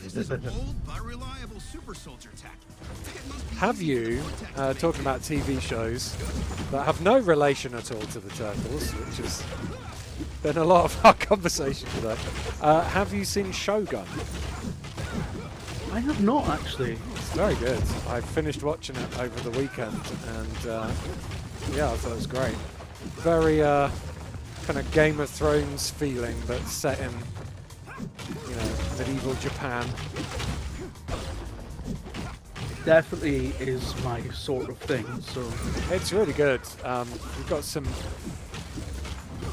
This is old but reliable super soldier tech. Have you, talking about TV shows that have no relation at all to the Turtles, which has been a lot of our conversation today, have you seen Shogun? I have not, actually. It's very good. I finished watching it over the weekend, and yeah, I thought it was great. Very kind of Game of Thrones feeling, but set in, you know, medieval Japan. Definitely is my sort of thing. So it's really good. We've got some,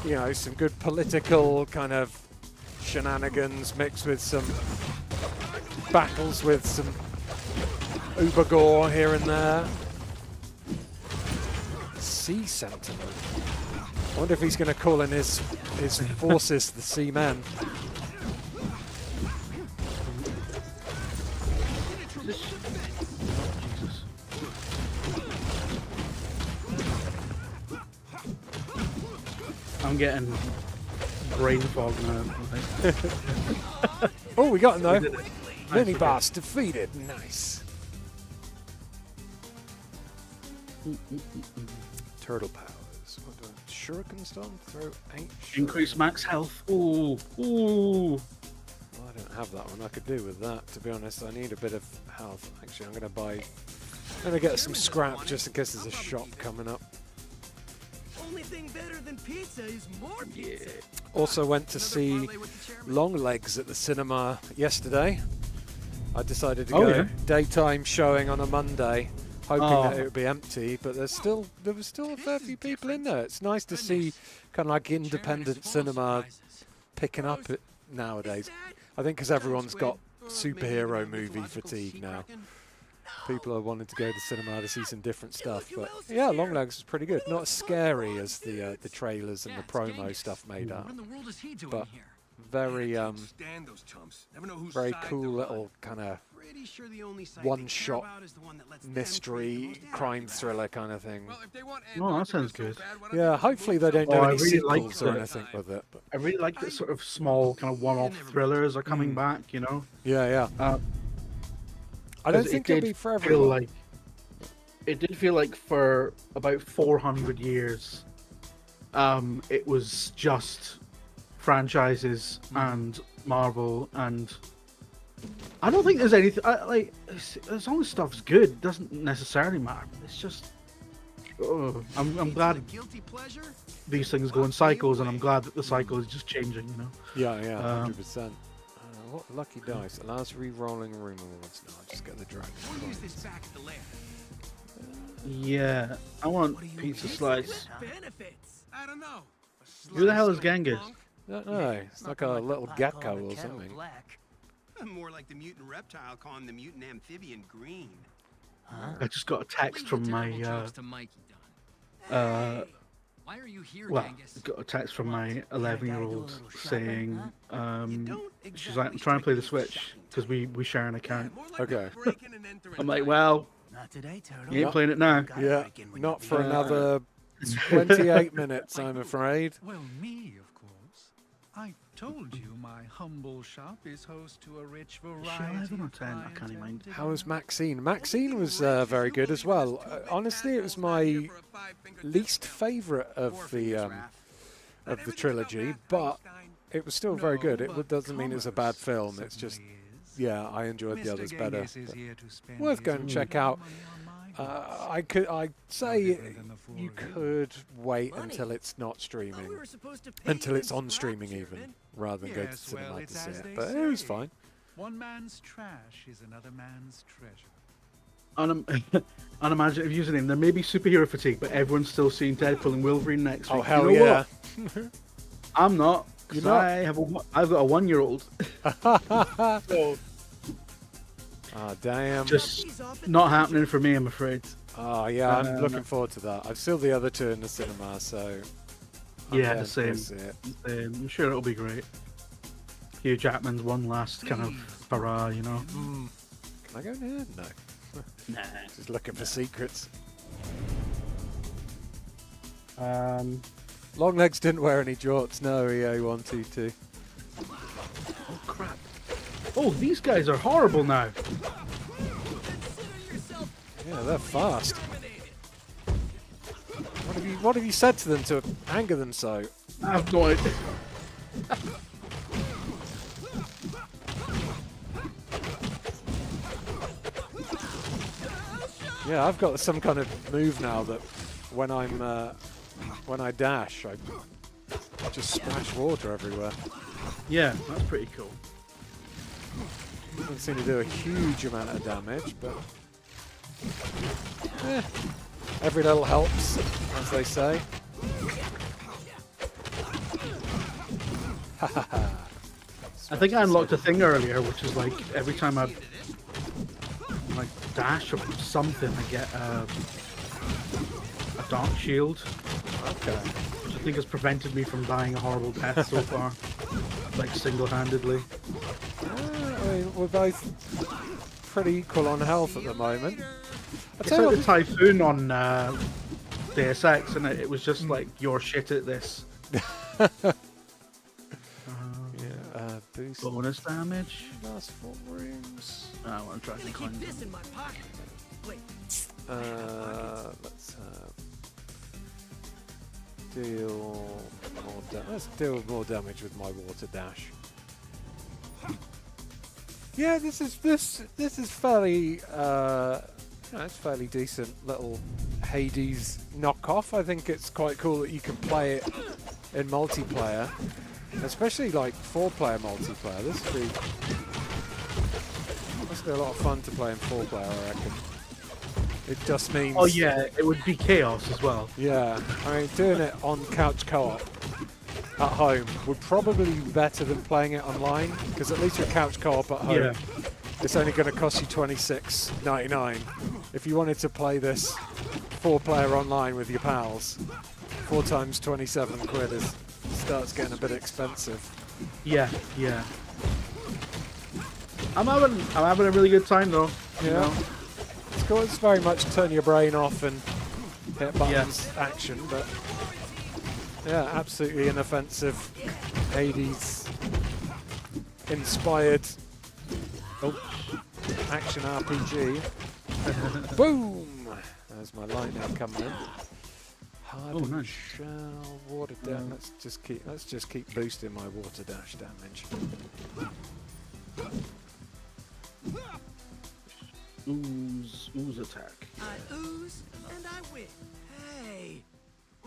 you know, some good political kind of shenanigans mixed with some battles with some uber gore here and there. Sea Sentinel. I wonder if he's going to call in his forces the Seamen. I'm getting brain fog now. Oh, we got him though. Mini boss defeated. Nice. Turtle powers. What do I, Shuriken Storm? Throw 8 Increase max health. Ooh. Ooh. Well, I don't have that one. I could do with that, to be honest. I need a bit of health. Actually, I'm going to get some scrap just in case there's a shop coming up. Only thing better than pizza is more pizza. Also went to see Longlegs at the cinema yesterday. I decided to go daytime showing on a Monday, hoping that it would be empty, but there was still a fair few people in there. It's nice to see kind of like independent cinema picking up nowadays. I think because everyone's got superhero movie fatigue now. People are wanting to go to the cinema to see some different stuff, but yeah, Longlegs is pretty good. Not as scary as the trailers and the promo stuff made up, but very very cool little kind of one-shot mystery crime thriller kind of thing. Oh, that sounds good. Yeah, hopefully they don't do any sequels or anything with it. But I really like that sort of small kind of one-off thrillers are coming back, you know? Yeah, yeah. I don't think it'll be for everyone. It did feel like for about 400 years, it was just franchises and Marvel, and I don't think there's anything like as long as stuff's good, it doesn't necessarily matter. It's just I'm glad these things go in cycles, and I'm glad that the cycle is just changing. You know. Yeah, yeah, 100%. What lucky dice allows re-rolling room awards. No, I'll just get the dragon. We'll use this back at the Lair. Yeah, I want pizza slice. I don't know. Who the hell is Genghis? I don't know. It's like a little gecko or something. More like the mutant reptile calling the mutant amphibian green. I just got a text from my Why are you here, well, Genghis? got a text from my 11-year-old saying, she's like, I'm trying to play the Switch because we share an account. Okay. I'm like, well, you ain't playing it now. Yeah, not for another 28 minutes, I'm afraid. Well, me, of course. I told you my humble shop is host to a rich variety. 11 or 10? I can't mind. How was Maxine? Maxine was very good as well. Honestly, it was my least favourite of the trilogy, but it was still very good. It doesn't mean it's a bad film. It's just, yeah, I enjoyed the others better. Worth going to check out. I'd say you could wait until it's not streaming, until it's on streaming even, rather than go to the cinema to see it. But it was fine. One man's trash is another man's treasure. Unimaginative username. There may be superhero fatigue, but everyone's still seeing Deadpool and Wolverine next week. Oh hell you know yeah! I'm not. Because I've got a 1-year-old. So, damn. Just not happening for me, I'm afraid. Oh yeah, I'm looking forward to that. I've still the other two in the cinema, so yeah, same. I'm sure it'll be great. Hugh Jackman's one last kind of hurrah, you know. Can I go in there? No. Nah. Just looking for secrets. Longlegs didn't wear any jorts. No, he wanted to. Oh crap! Oh, these guys are horrible now. Yeah, they're fast. What have you said to them to anger them so? I have no idea. Yeah, I've got some kind of move now that when I dash, I just splash water everywhere. Yeah, that's pretty cool. Doesn't seem to do a huge amount of damage, but every little helps, as they say. I think I unlocked a thing earlier, which is like every time I like dash or something, I get a dark shield. Okay. Which I think has prevented me from dying a horrible death so far, like single-handedly. I mean, we're both pretty equal on health at the moment. It's like the Typhoon on Deus Ex, and it was just like, you're shit at this. Boost bonus damage. Last 4 rooms. I want to try to climb. This in my pocket. Wait. Let's deal more damage. Let's deal more damage with my water dash. Yeah, this is fairly it's fairly decent little Hades knockoff. I think it's quite cool that you can play it in multiplayer, especially like 4-player multiplayer. This would be a lot of fun to play in 4-player, I reckon. It just means... Oh yeah, it would be chaos as well. Yeah, I mean, doing it on couch co-op at home would probably be better than playing it online, because at least with couch co-op at home, it's only going to cost you $26.99. If you wanted to play this 4-player online with your pals, 4 times 27 quid starts getting a bit expensive. Yeah, yeah. I'm having a really good time though. Yeah. You know? It's cool. It's very much turn your brain off and hit buttons action, but yeah, absolutely inoffensive Hades inspired action RPG. Boom! There's my lightning coming in. Hard nice. shell, water dash. Let's just keep boosting my water dash damage. Ooze attack. I ooze and I win. Hey,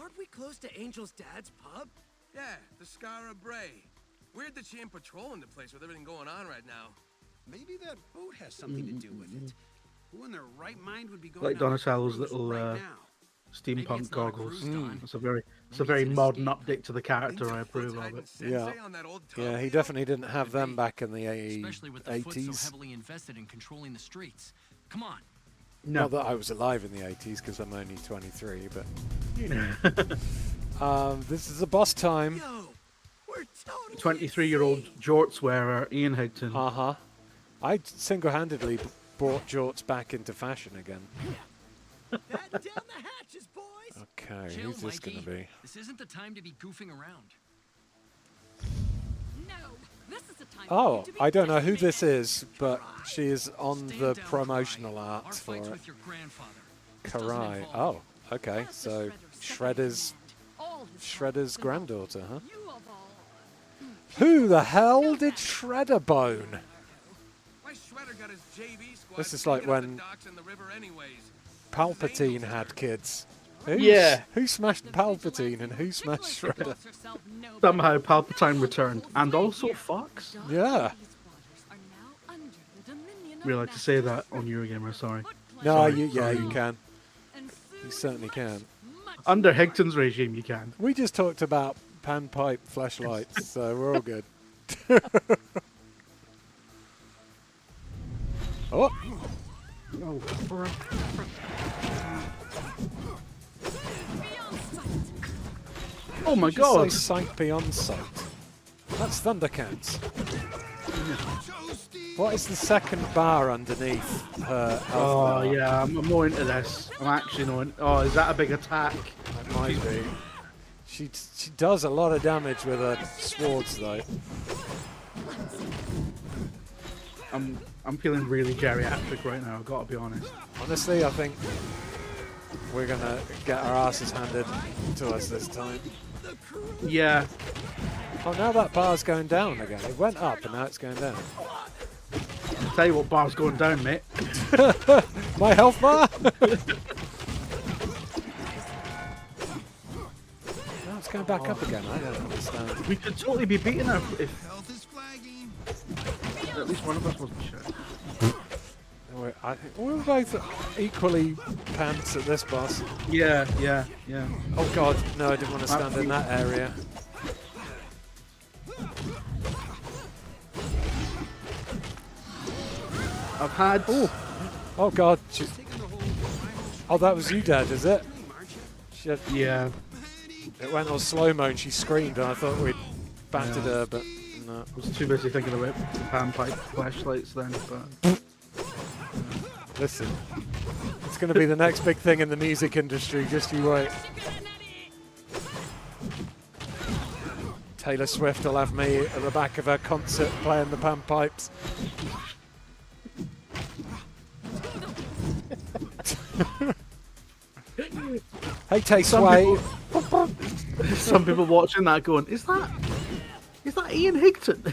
aren't we close to Angel's dad's pub? Yeah, the Scara Bray. Weird that she ain't patrolling the place with everything going on right now. Maybe that boat has something to do with it. Who in their right mind would be going Like out on a Donatello's cruise little right now? steampunk goggles. It's a very modern update to the character. I approve of it. Yeah, yeah. He definitely didn't have them back in the Especially with the foot so 80s. heavily invested in controlling the streets. Come on. No. Not that I was alive in the 80s because I'm only 23, but you know. This is a boss time. Yo, we're totally 23-year-old jorts wearer Ian Higton. I single-handedly brought jorts back into fashion again. Batten down the hatches, boys. Okay, Chill, who's this going to Mikey. be? This isn't the time to be goofing around. No, this is the time. Oh, I don't know who this is, but she is on the Stand down, promotional Karai. art Our for fight's it. with your grandfather. This doesn't Karai. involve- Oh, okay. So Shredder's granddaughter, huh? You of all. Who the hell did Shredder bone? Why Shredder got his JV squad This is like sneaking up when the docks in the river anyways. Palpatine had kids. Who smashed Palpatine and who smashed Shredder? Somehow Palpatine returned, and also Fox. Yeah. We like to say that on Eurogamer. Sorry. No, Sorry, you sorry. can. You certainly can. Under Higton's regime, you can. We just talked about panpipe flashlights, so we're all good. Oh! Oh my Just god! say sight beyond sight. That's Thundercats. What is the second bar underneath her health bar? Yeah, I'm more into this. I'm actually knowing. Oh, is that a big attack? That might be. She does a lot of damage with her swords, though. I'm feeling really geriatric right now. I've got to be honest. Honestly, I think we're gonna get our asses handed to us this time. Yeah. Oh, now that bar's going down again. It went up and now it's going down. I'll tell you what bar's going down, mate. My health bar? Now it's going back up again? I don't understand. We could totally be beating her if Health is flagging. at least one of us wasn't sure. I think we're both equally pants at this boss. Yeah. Oh god, no, I didn't want to stand in that area. I've had. Oh god. Oh, that was you, Dad, is it? Shit. Yeah. It went on slow-mo and she screamed and I thought we'd battered her, but no. I was too busy thinking about the panpipe flashlights then, but. Listen, it's going to be the next big thing in the music industry, just you wait. Taylor Swift will have me at the back of her concert playing the panpipes. Hey, Tay Sway. Some people watching that going, is that Ian Higton?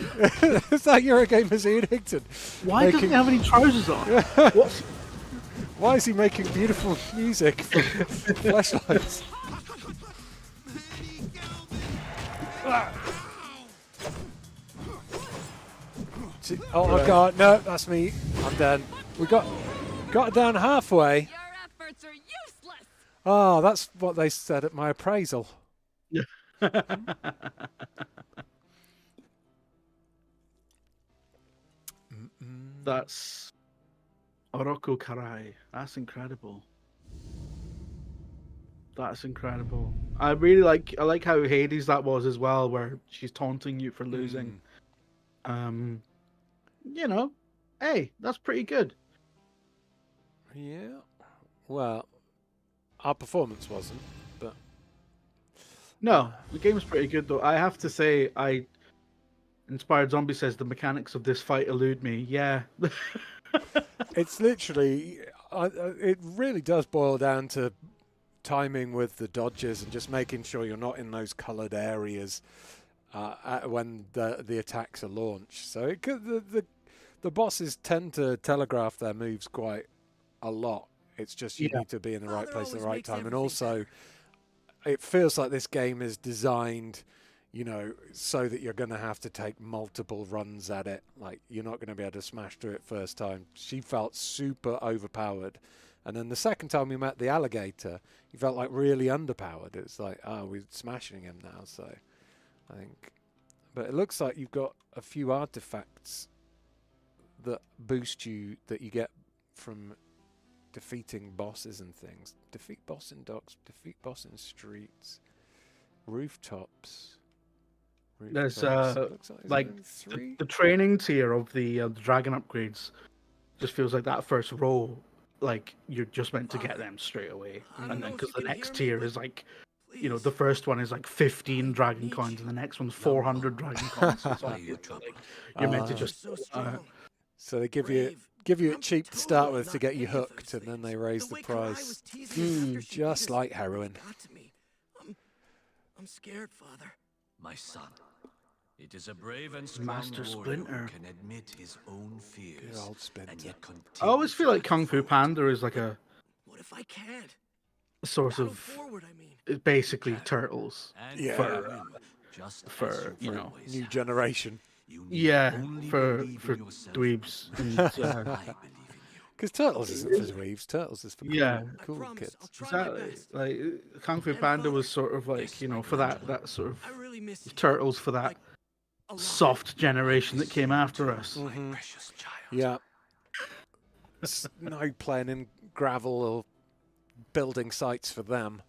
Is that Eurogamer's Ian Higton? Why doesn't he have any trousers on? What's... Why is he making beautiful music for flashlights? Oh my god, no, that's me. I'm done. We got it down halfway. Your efforts are useless. Oh, that's what they said at my appraisal. That's Oroko Karai. That's incredible. That's incredible. I like how Hades that was as well, where she's taunting you for losing. You know, hey, that's pretty good. Yeah. Well, our performance wasn't, but no, the game's pretty good though. I have to say, Inspired Zombie says the mechanics of this fight elude me. Yeah. it's literally, it really does boil down to timing with the dodges and just making sure you're not in those coloured areas when the attacks are launched. So it could, the bosses tend to telegraph their moves quite a lot. It's just you need to be in the right place at the right time. And also, it feels like this game is designed, you know, so that you're going to have to take multiple runs at it. Like, you're not going to be able to smash through it first time. She felt super overpowered. And then the second time we met the alligator, he felt like really underpowered. It's like, oh, we're smashing him now. So I think, but it looks like you've got a few artifacts that boost you, that you get from defeating bosses and things. Defeat boss in docks, defeat boss in streets, rooftops. There's like the training tier of the dragon upgrades just feels like that first row, like you're just meant to get them straight away, and then because the next tier is like, you know, the first one is like 15 dragon coins, and the next one's 400 dragon coins. So like, you're meant to just. So they give you it cheap to start with to get you hooked, and then they raise the price. Just like heroin. I'm scared, Father. My son, it is a brave and strong Master warrior Splinter. who can admit his own fears. Good old Splinter. And yet I always feel like Kung Fu Panda is like a What if I can't? sort Battle of forward, I mean. it's basically Turtles Yeah. for you know, New generation. for dweebs and Because Turtles isn't for dweebs. Turtles is for cool kids. exactly. Like Kung Fu Panda was sort of like, you know, for that sort I of really miss you. Turtles for that soft generation that came after us. Precious child. Yeah. No playing in gravel or building sites for them.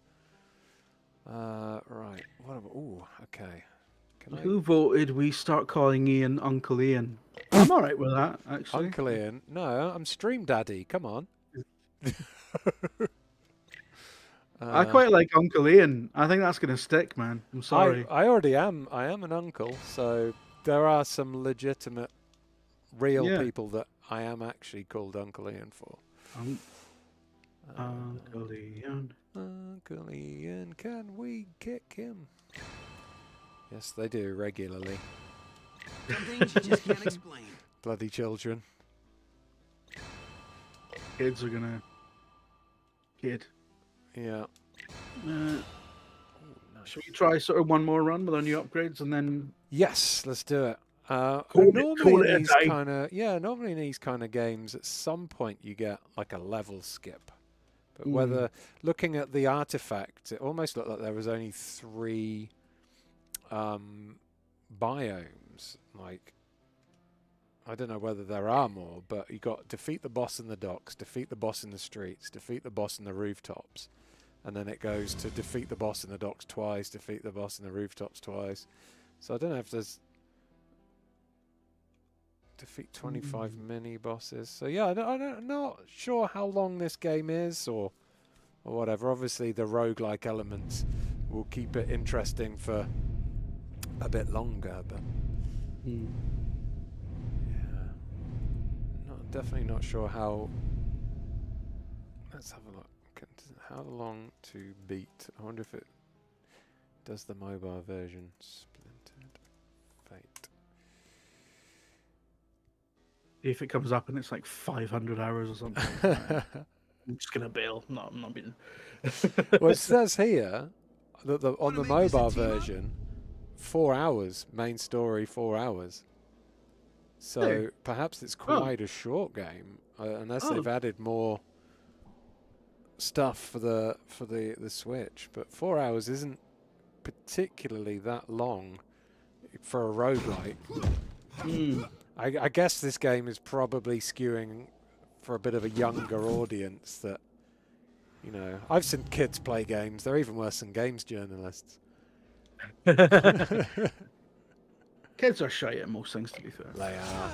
Right. What about? Ooh, okay. Who voted we start calling Ian Uncle Ian? I'm alright with that, actually. Uncle Ian? No, I'm Stream Daddy. Come on. I quite like Uncle Ian. I think that's going to stick, man. I'm sorry. I already am. I am an uncle, so there are some legitimate, real people that I am actually called Uncle Ian for. Uncle Ian. Uncle Ian, can we kick him? Yes, they do regularly. Some things you just can't explain. Bloody children. Kids are gonna. Kid. Yeah. Uh, Oh, Should we try sort of one more run with our new upgrades and then? Yes, let's do it. Normally in these kind of games, at some point you get like a level skip. But whether looking at the artifacts, it almost looked like there was only 3 biomes. Like, I don't know whether there are more, but you got defeat the boss in the docks, defeat the boss in the streets, defeat the boss in the rooftops, and then it goes to defeat the boss in the docks twice, defeat the boss in the rooftops twice. So I don't know if there's defeat 25 mini bosses. So yeah, I'm not sure how long this game is or whatever. Obviously the roguelike elements will keep it interesting for a bit longer, but yeah, definitely not sure how. Let's have a look. How long to beat? I wonder if it does the mobile version. Splintered Fate. If it comes up and it's like 500 hours or something, I'm just gonna bail. No, I'm not being. Well, it says here that on the mobile version, 4 hours main story, 4 hours. So perhaps it's quite a short game, unless they've added more stuff for the Switch. But 4 hours isn't particularly that long for a roguelike. I guess this game is probably skewing for a bit of a younger audience. That, you know, I've seen kids play games. They're even worse than games journalists. Kids are shy at most things, to be fair. They are.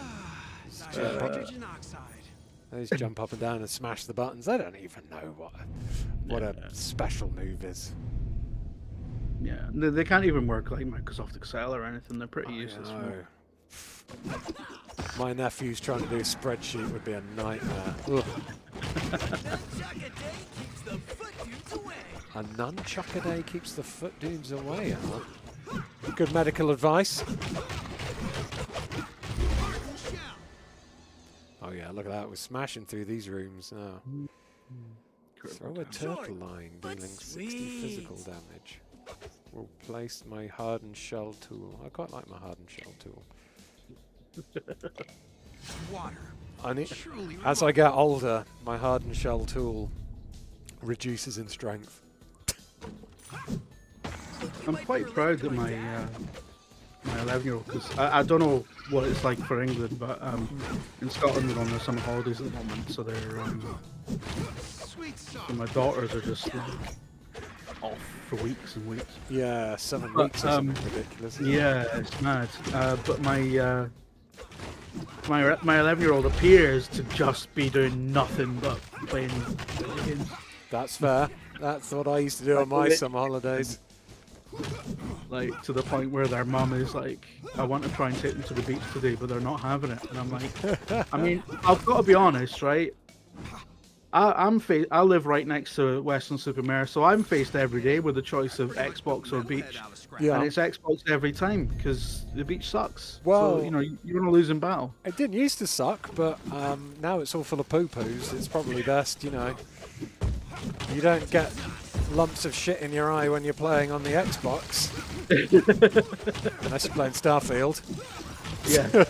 They just jump up and down and smash the buttons. They don't even know what a special move is. Yeah, they can't even work like Microsoft Excel or anything. They're pretty useless. My nephew's trying to do a spreadsheet would be a nightmare. A nunchuck a day keeps the foot dudes away, huh? Good medical advice. Oh yeah, look at that. We're smashing through these rooms now. Throw a turtle line, dealing 60 physical damage. Will place my hardened shell tool. I quite like my hardened shell tool. As I get older, my hardened shell tool reduces in strength. I'm quite proud that my 11-year-old, because I don't know what it's like for England, but in Scotland we're on their summer holidays at the moment, so they're so my daughters are just like, off for weeks and weeks. Yeah, 7 weeks is ridiculous. Yeah, it's mad. But my 11-year-old appears to just be doing nothing but playing video games. That's fair. That's what I used to do on my summer holidays. Like, to the point where their mum is like, I want to try and take them to the beach today, but they're not having it. And I'm like, I mean, I've got to be honest, right? I live right next to Weston-super-Mare, so I'm faced every day with the choice of Xbox or beach. Yeah. And it's Xbox every time, because the beach sucks. Well, so, you know, you're on a losing battle. It didn't used to suck, but now it's all full of poo-poos. It's probably best, you know. You don't get lumps of shit in your eye when you're playing on the Xbox. Unless you're playing Starfield. Yeah.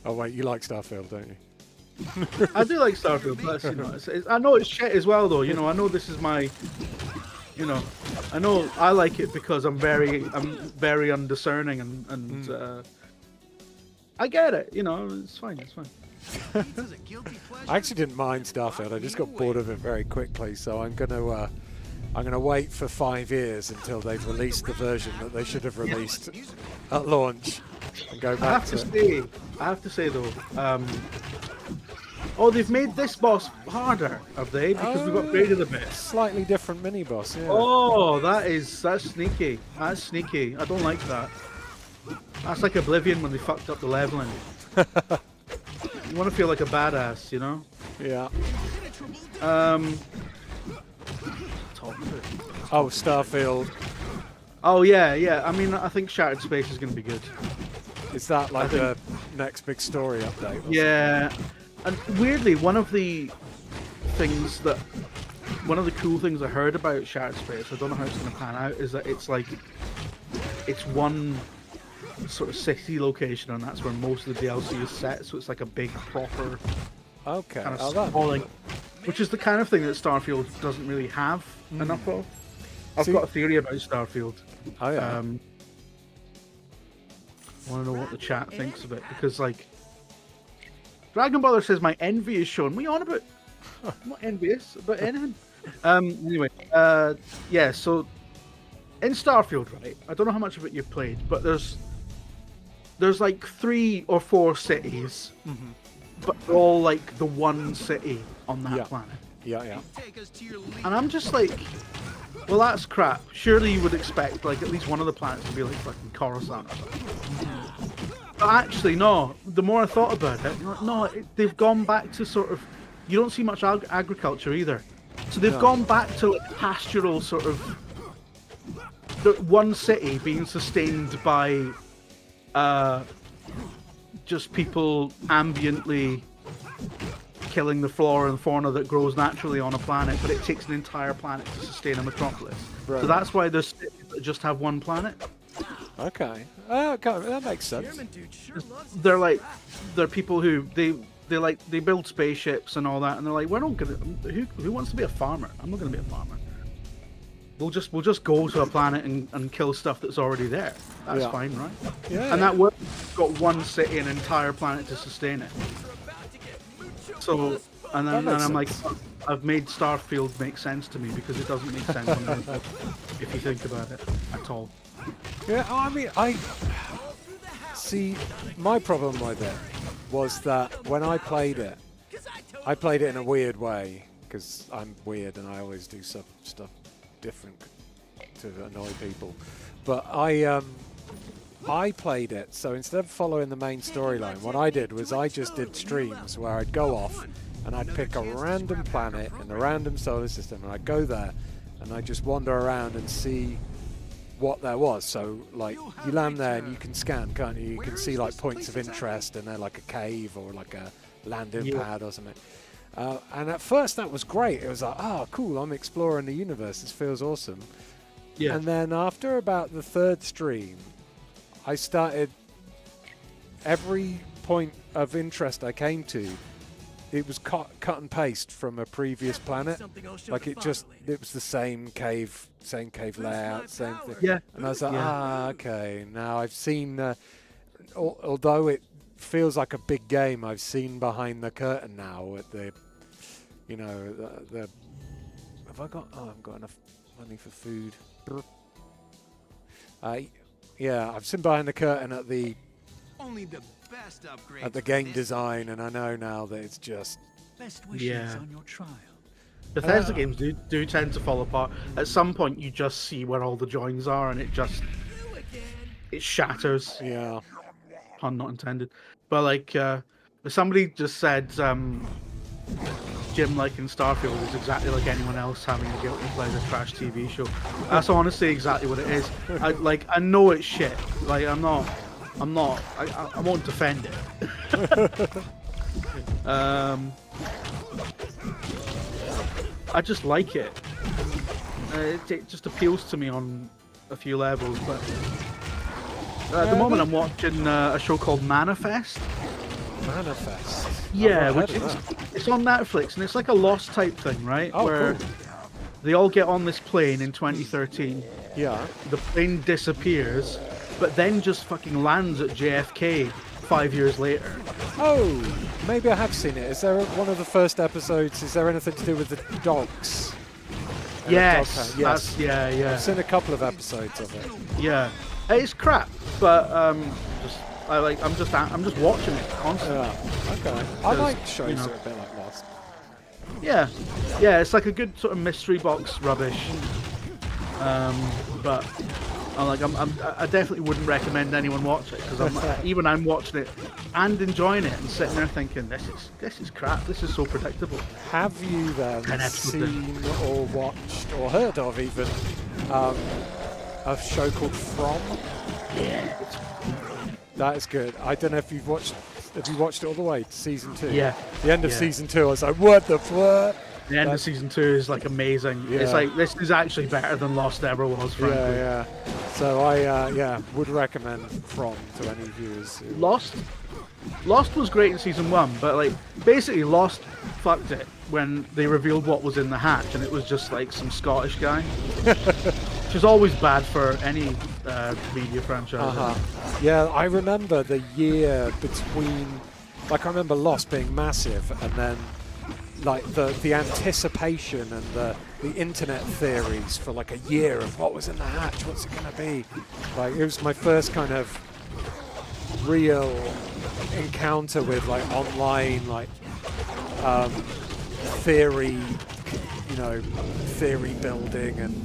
Oh wait, you like Starfield, don't you? I do like Starfield, but you know, I know it's shit as well, though. You know, I know this is my, you know, I know I like it because I'm very undiscerning and I get it. You know, it's fine. It's fine. I actually didn't mind Starfield. I just got bored of it very quickly, so I'm gonna wait for 5 years until they've released the version that they should have released at launch and go back to it. I have to say though, oh, they've made this boss harder, have they? Because we've upgraded a bit. Slightly different mini boss, yeah. Oh, that's sneaky. That's sneaky. I don't like that. That's like Oblivion when they fucked up the leveling. You want to feel like a badass, you know? Yeah. Oh, Starfield. Oh yeah. I mean, I think Shattered Space is going to be good. Is that like the next big story update? Yeah. And weirdly, one of the things that one of the cool things I heard about Shattered Space, I don't know how it's going to pan out, is that it's like it's one sort of city location, and that's where most of the DLC is set. So it's like a big proper kind of sprawling, which is the kind of thing that Starfield doesn't really have enough of. I've got a theory about Starfield. Oh yeah. I want to know what the chat thinks of it, because like Dragon Baller says my envy is shown. We on about? I'm not envious about anything. Anyway, yeah. So in Starfield, right? I don't know how much of it you've played, but there's like 3 or 4 cities, but they're all like the one city on that planet. Yeah. And I'm just like, well, that's crap. Surely you would expect like at least one of the planets to be like fucking Coruscant or something. But actually, no. The more I thought about it, no, they've gone back to sort of. You don't see much agriculture either. So they've gone back to like pastoral sort of. One city being sustained by just people ambiently killing the flora and fauna that grows naturally on a planet, but it takes an entire planet to sustain a metropolis. Right. So that's why there's cities that just have one planet. Okay. That makes sense. They're people who they build spaceships and all that, and they're like, we're not gonna. Who wants to be a farmer? I'm not gonna be a farmer. We'll just go to a planet and kill stuff that's already there. That's fine, right? Yeah. And that works. Got one city, an entire planet to sustain it. So, and I'm like, I've made Starfield make sense to me, because it doesn't make sense if you think about it at all. Yeah, I mean, see, my problem with it was that when I played it in a weird way, because I'm weird and I always do stuff different to annoy people. But I played it, so instead of following the main storyline, what I did was I just did streams where I'd go off and I'd pick a random planet in a random solar system, and I'd go there and I'd just wander around and see what there was. So like you land there and you can scan, can't you? You can see like points of interest, and they're like a cave or like a landing pad or something. And at first that was great. It was like, oh, cool, I'm exploring the universe. This feels awesome. Yeah. And then after about the 3rd stream, I started every point of interest I came to, it was cut and paste from a previous planet. Like it was the same cave layout, same thing. Yeah. And I was like, okay, now I've seen, although it feels like a big game, I've seen behind the curtain now at the, you know, the have I got, I've got enough money for food. Yeah, I've seen behind the curtain at the game design, and I know now that it's just best wishes on your trial. Bethesda games do tend to fall apart. At some point, you just see where all the joins are, and it shatters. Yeah, pun not intended. But like, somebody just said, Jim liking Starfield is exactly like anyone else having a guilty pleasure trash TV show. That's honestly exactly what it is. I know it's shit. Like I won't defend it. I just like it. It just appeals to me on a few levels. But at the moment, I'm watching a show called Manifest. Manifest. Yeah, it's on Netflix, and it's like a Lost type thing, right? Where cool. They all get on this plane in 2013. Yeah. The plane disappears, but then just fucking lands at JFK 5 years later. Oh, maybe I have seen it. Is there one of the first episodes? Is there anything to do with the dogs? Yes. Yes. Yeah. I've seen a couple of episodes of it. Yeah. It's crap, but I'm just watching it constantly. Yeah. Okay. I like shows that are a bit like Lost. Yeah. It's like a good sort of mystery box rubbish. But I definitely wouldn't recommend anyone watch it, because I'm watching it and enjoying it and sitting there thinking this is crap. This is so predictable. Have you then seen or watched or heard of even a show called From? Yeah. That is good. I don't know if you've watched. Have you watched it all the way to season 2? Yeah. The end of season 2, I was like, what the fuck? The end of season 2 is like amazing. Yeah. It's like this is actually better than Lost ever was, frankly. Yeah. So I would recommend From to any viewers. Lost was great in season 1, but like basically Lost fucked it when they revealed what was in the hatch, and it was just like some Scottish guy, which is always bad for any media franchise. Yeah, I remember the year between. Like I remember Lost being massive, and then like the anticipation and the internet theories for like a year of what was in the hatch, what's it gonna be. Like it was my first kind of real encounter with like online like theory, theory building, and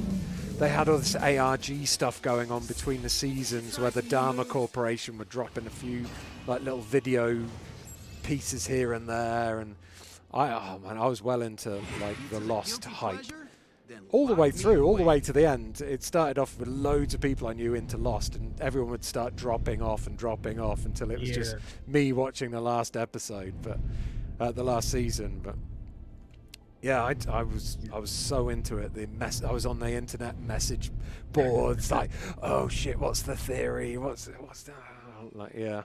they had all this ARG stuff going on between the seasons where the Dharma Corporation would drop in a few like little video pieces here and there, and I was well into like the Lost hype all the way through, all the way to the end. It started off with loads of people I knew into Lost, and everyone would start dropping off until it was just me watching the last episode, but the last season. But yeah, I was so into it. I was on the internet message boards like, oh shit, what's the theory? What's that? Like, yeah.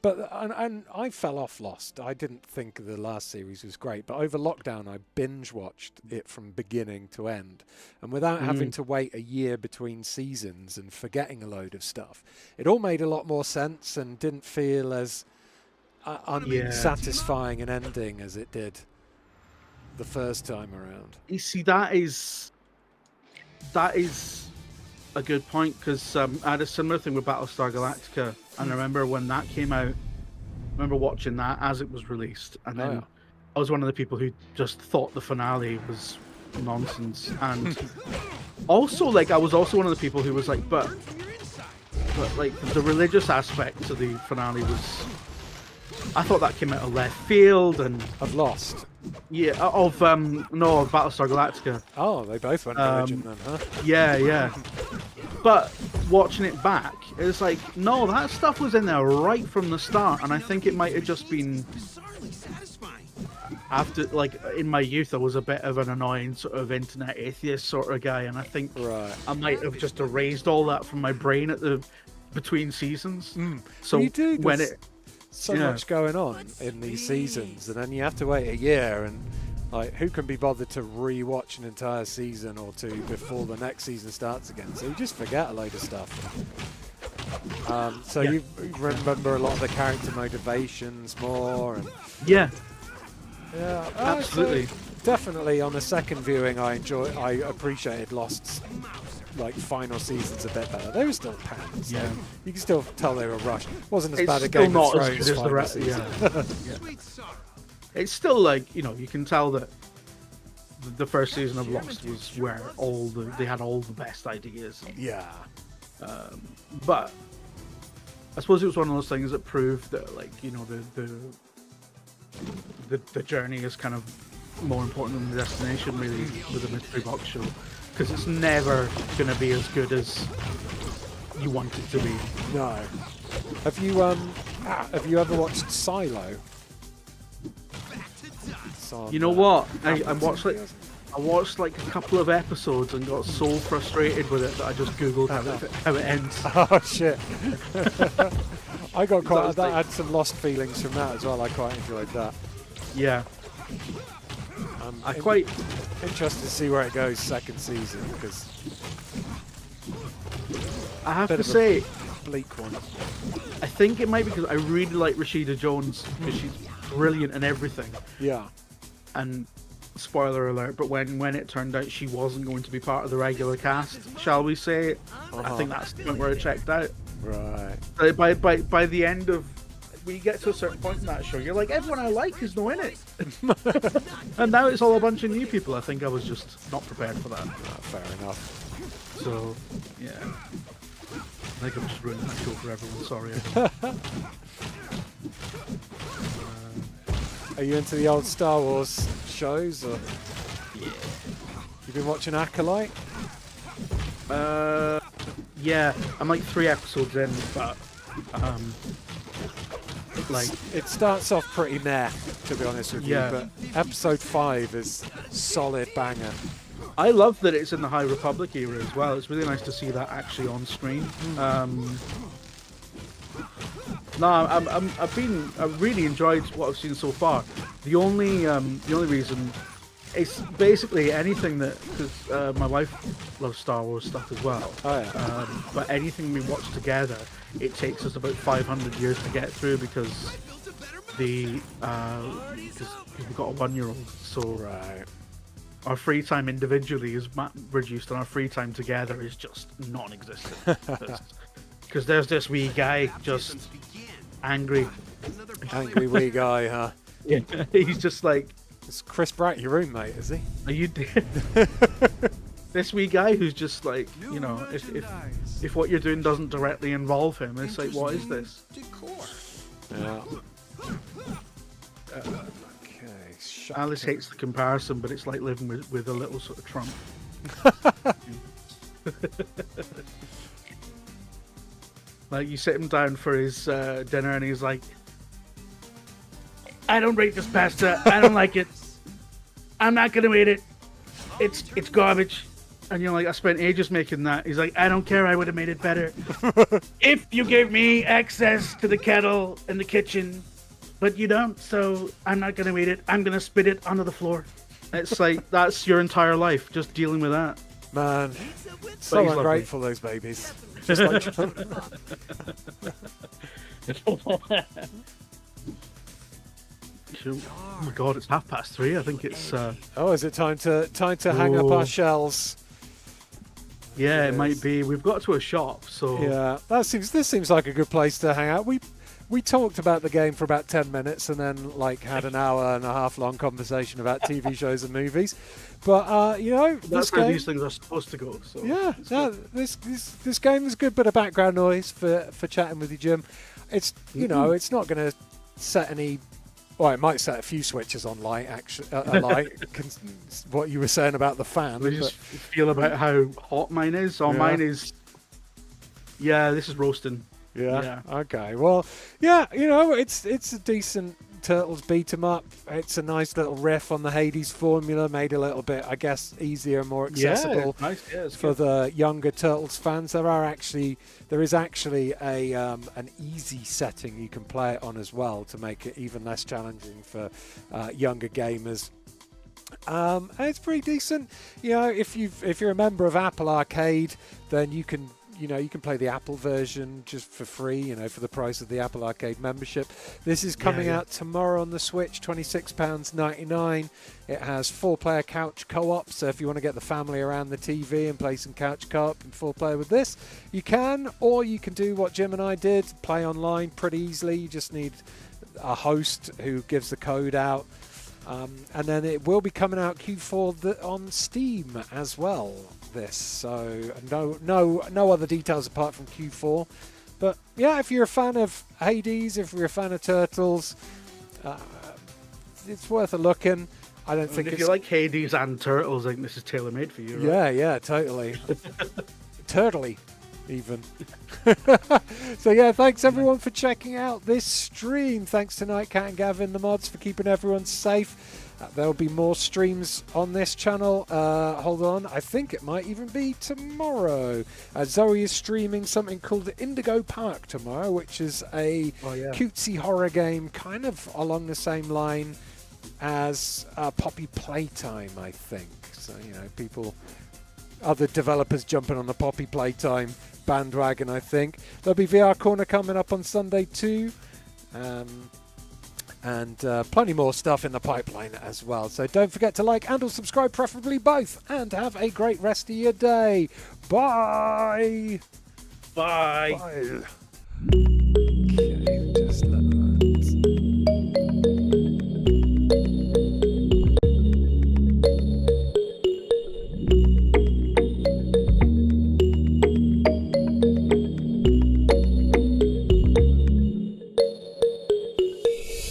But and I fell off Lost. I didn't think the last series was great, but over lockdown I binge watched it from beginning to end, and without having to wait a year between seasons and forgetting a load of stuff, it all made a lot more sense and didn't feel as unsatisfying an ending as it did the first time around. You see, that is a good point, because I had a similar thing with Battlestar Galactica, and I remember when that came out, I remember watching that as it was released, and then I was one of the people who just thought the finale was nonsense, and also like I was also one of the people who was like, but like the religious aspect to the finale was, I thought that came out of left field. And I've Lost. Yeah, of Battlestar Galactica. Oh, they both went religion then, huh? Yeah. But watching it back, it's like, no, that stuff was in there right from the start, and I think it might have just been after, like, in my youth, I was a bit of an annoying sort of internet atheist sort of guy, and I think I might have just erased all that from my brain at the between seasons. So you do when it so much going on in these seasons, and then you have to wait a year, and like, who can be bothered to re-watch an entire season or two before the next season starts again? So you just forget a load of stuff. You remember a lot of the character motivations more, and absolutely. So definitely on the second viewing, I appreciated Lost's like final seasons a bit better. They were still pants. You can still tell they were rushed. Wasn't as bad a Game of Thrones final season. It's still like, you can tell that the first season of Lost was where they had all the best ideas. But I suppose it was one of those things that proved that, like, the journey is kind of more important than the destination, really, with a mystery box show, because it's never going to be as good as you want it to be. No. Have you ever watched Silo? You know what? I watched like a couple of episodes and got so frustrated with it that I just googled how it ends. Oh shit! I got quite. I had some lost feelings from that as well. I quite enjoyed that. Yeah. I'm quite interested to see where it goes second season, because I have to say, bleak one. I think it might be because I really like Rashida Jones, because she's brilliant in everything. Yeah. And spoiler alert, but when it turned out she wasn't going to be part of the regular cast, shall we say, I think that's the point where I checked out. Right. By the end of, when you get to a certain point in that show, you're like, everyone I like is not in it. And now it's all a bunch of new people. I think I was just not prepared for that. Fair enough. So, yeah. I think I'm just ruining that show for everyone. Sorry, everyone. Are you into the old Star Wars shows? Or? Yeah. You been watching Acolyte? Yeah, I'm like 3 episodes in, but like it starts off pretty meh, to be honest with you. But Episode 5 is solid banger. I love that it's in the High Republic era as well. It's really nice to see that actually on screen. I've really enjoyed what I've seen so far. The only reason, it's basically anything that, because my wife loves Star Wars stuff as well. Oh yeah. But anything we watch together, it takes us about 500 years to get through because we've got a 1-year-old, so Right. our free time individually is reduced, and our free time together is just non-existent. Because there's this wee guy just angry. Angry wee guy, huh? Yeah, he's just like, It's Chris Pratt, your roommate, is he? are you this wee guy who's just like, you know, if what you're doing doesn't directly involve him, it's like, what is this? Yeah. Alice hates the comparison, but it's like living with a little sort of Trump. Like, you sit him down for his dinner and he's like, I don't rate this pasta, I don't like it, I'm not gonna eat it, it's garbage. And you're like, I spent ages making that. He's like, I don't care, I would have made it better if you gave me access to the kettle in the kitchen, but you don't, so I'm not gonna eat it, I'm gonna spit it onto the floor. It's like, that's your entire life, just dealing with that. Man, so he's ungrateful, those babies. Just like oh my god, it's 3:30. I think it's oh, is it time to hang up our shells? Yeah, it might be. We've got to a shop, so yeah, this seems like a good place to hang out. We talked about the game for about 10 minutes and then like had an hour and a half long conversation about TV shows and movies. But you know, that's how these things are supposed to go. So yeah, this game is a good bit of background noise for chatting with you, Jim. It's it's not going to set any. Well, it might set a few switches on light. Actually, what you were saying about the fan. We just feel about how hot mine is. Oh, mine is. Yeah, this is roasting. Yeah. Okay. Well, yeah. You know, it's a decent Turtles beat 'em up. It's a nice little riff on the Hades formula, made a little bit, I guess, easier and more accessible for the younger Turtles fans. There is actually an easy setting you can play it on as well to make it even less challenging for younger gamers. And it's pretty decent. You know, if you're a member of Apple Arcade, then you can play the Apple version just for free, for the price of the Apple Arcade membership. This is coming out tomorrow on the Switch, £26.99. It has 4-player couch co-op, so if you want to get the family around the TV and play some couch co-op and 4-player with this, you can. Or you can do what Jim and I did, play online pretty easily. You just need a host who gives the code out. And then it will be coming out Q4 on Steam as well. So no other details apart from Q4. But yeah, if you're a fan of Hades, if you're a fan of Turtles, it's worth a look in. I don't think if you like Hades and Turtles, I think this is tailor-made for you, right? Yeah, totally. Turtley, even. So yeah, thanks everyone for checking out this stream. Thanks to Nightcat and Gavin, the mods, for keeping everyone safe. There'll be more streams on this channel. Hold on, I think it might even be tomorrow. Zoe is streaming something called Indigo Park tomorrow, which is a cutesy horror game, kind of along the same line as Poppy Playtime, I think. So, other developers jumping on the Poppy Playtime bandwagon, I think. There'll be VR Corner coming up on Sunday too. And plenty more stuff in the pipeline as well. So don't forget to like and or subscribe, preferably both. And have a great rest of your day. Bye. Bye. Bye. Okay, just let that.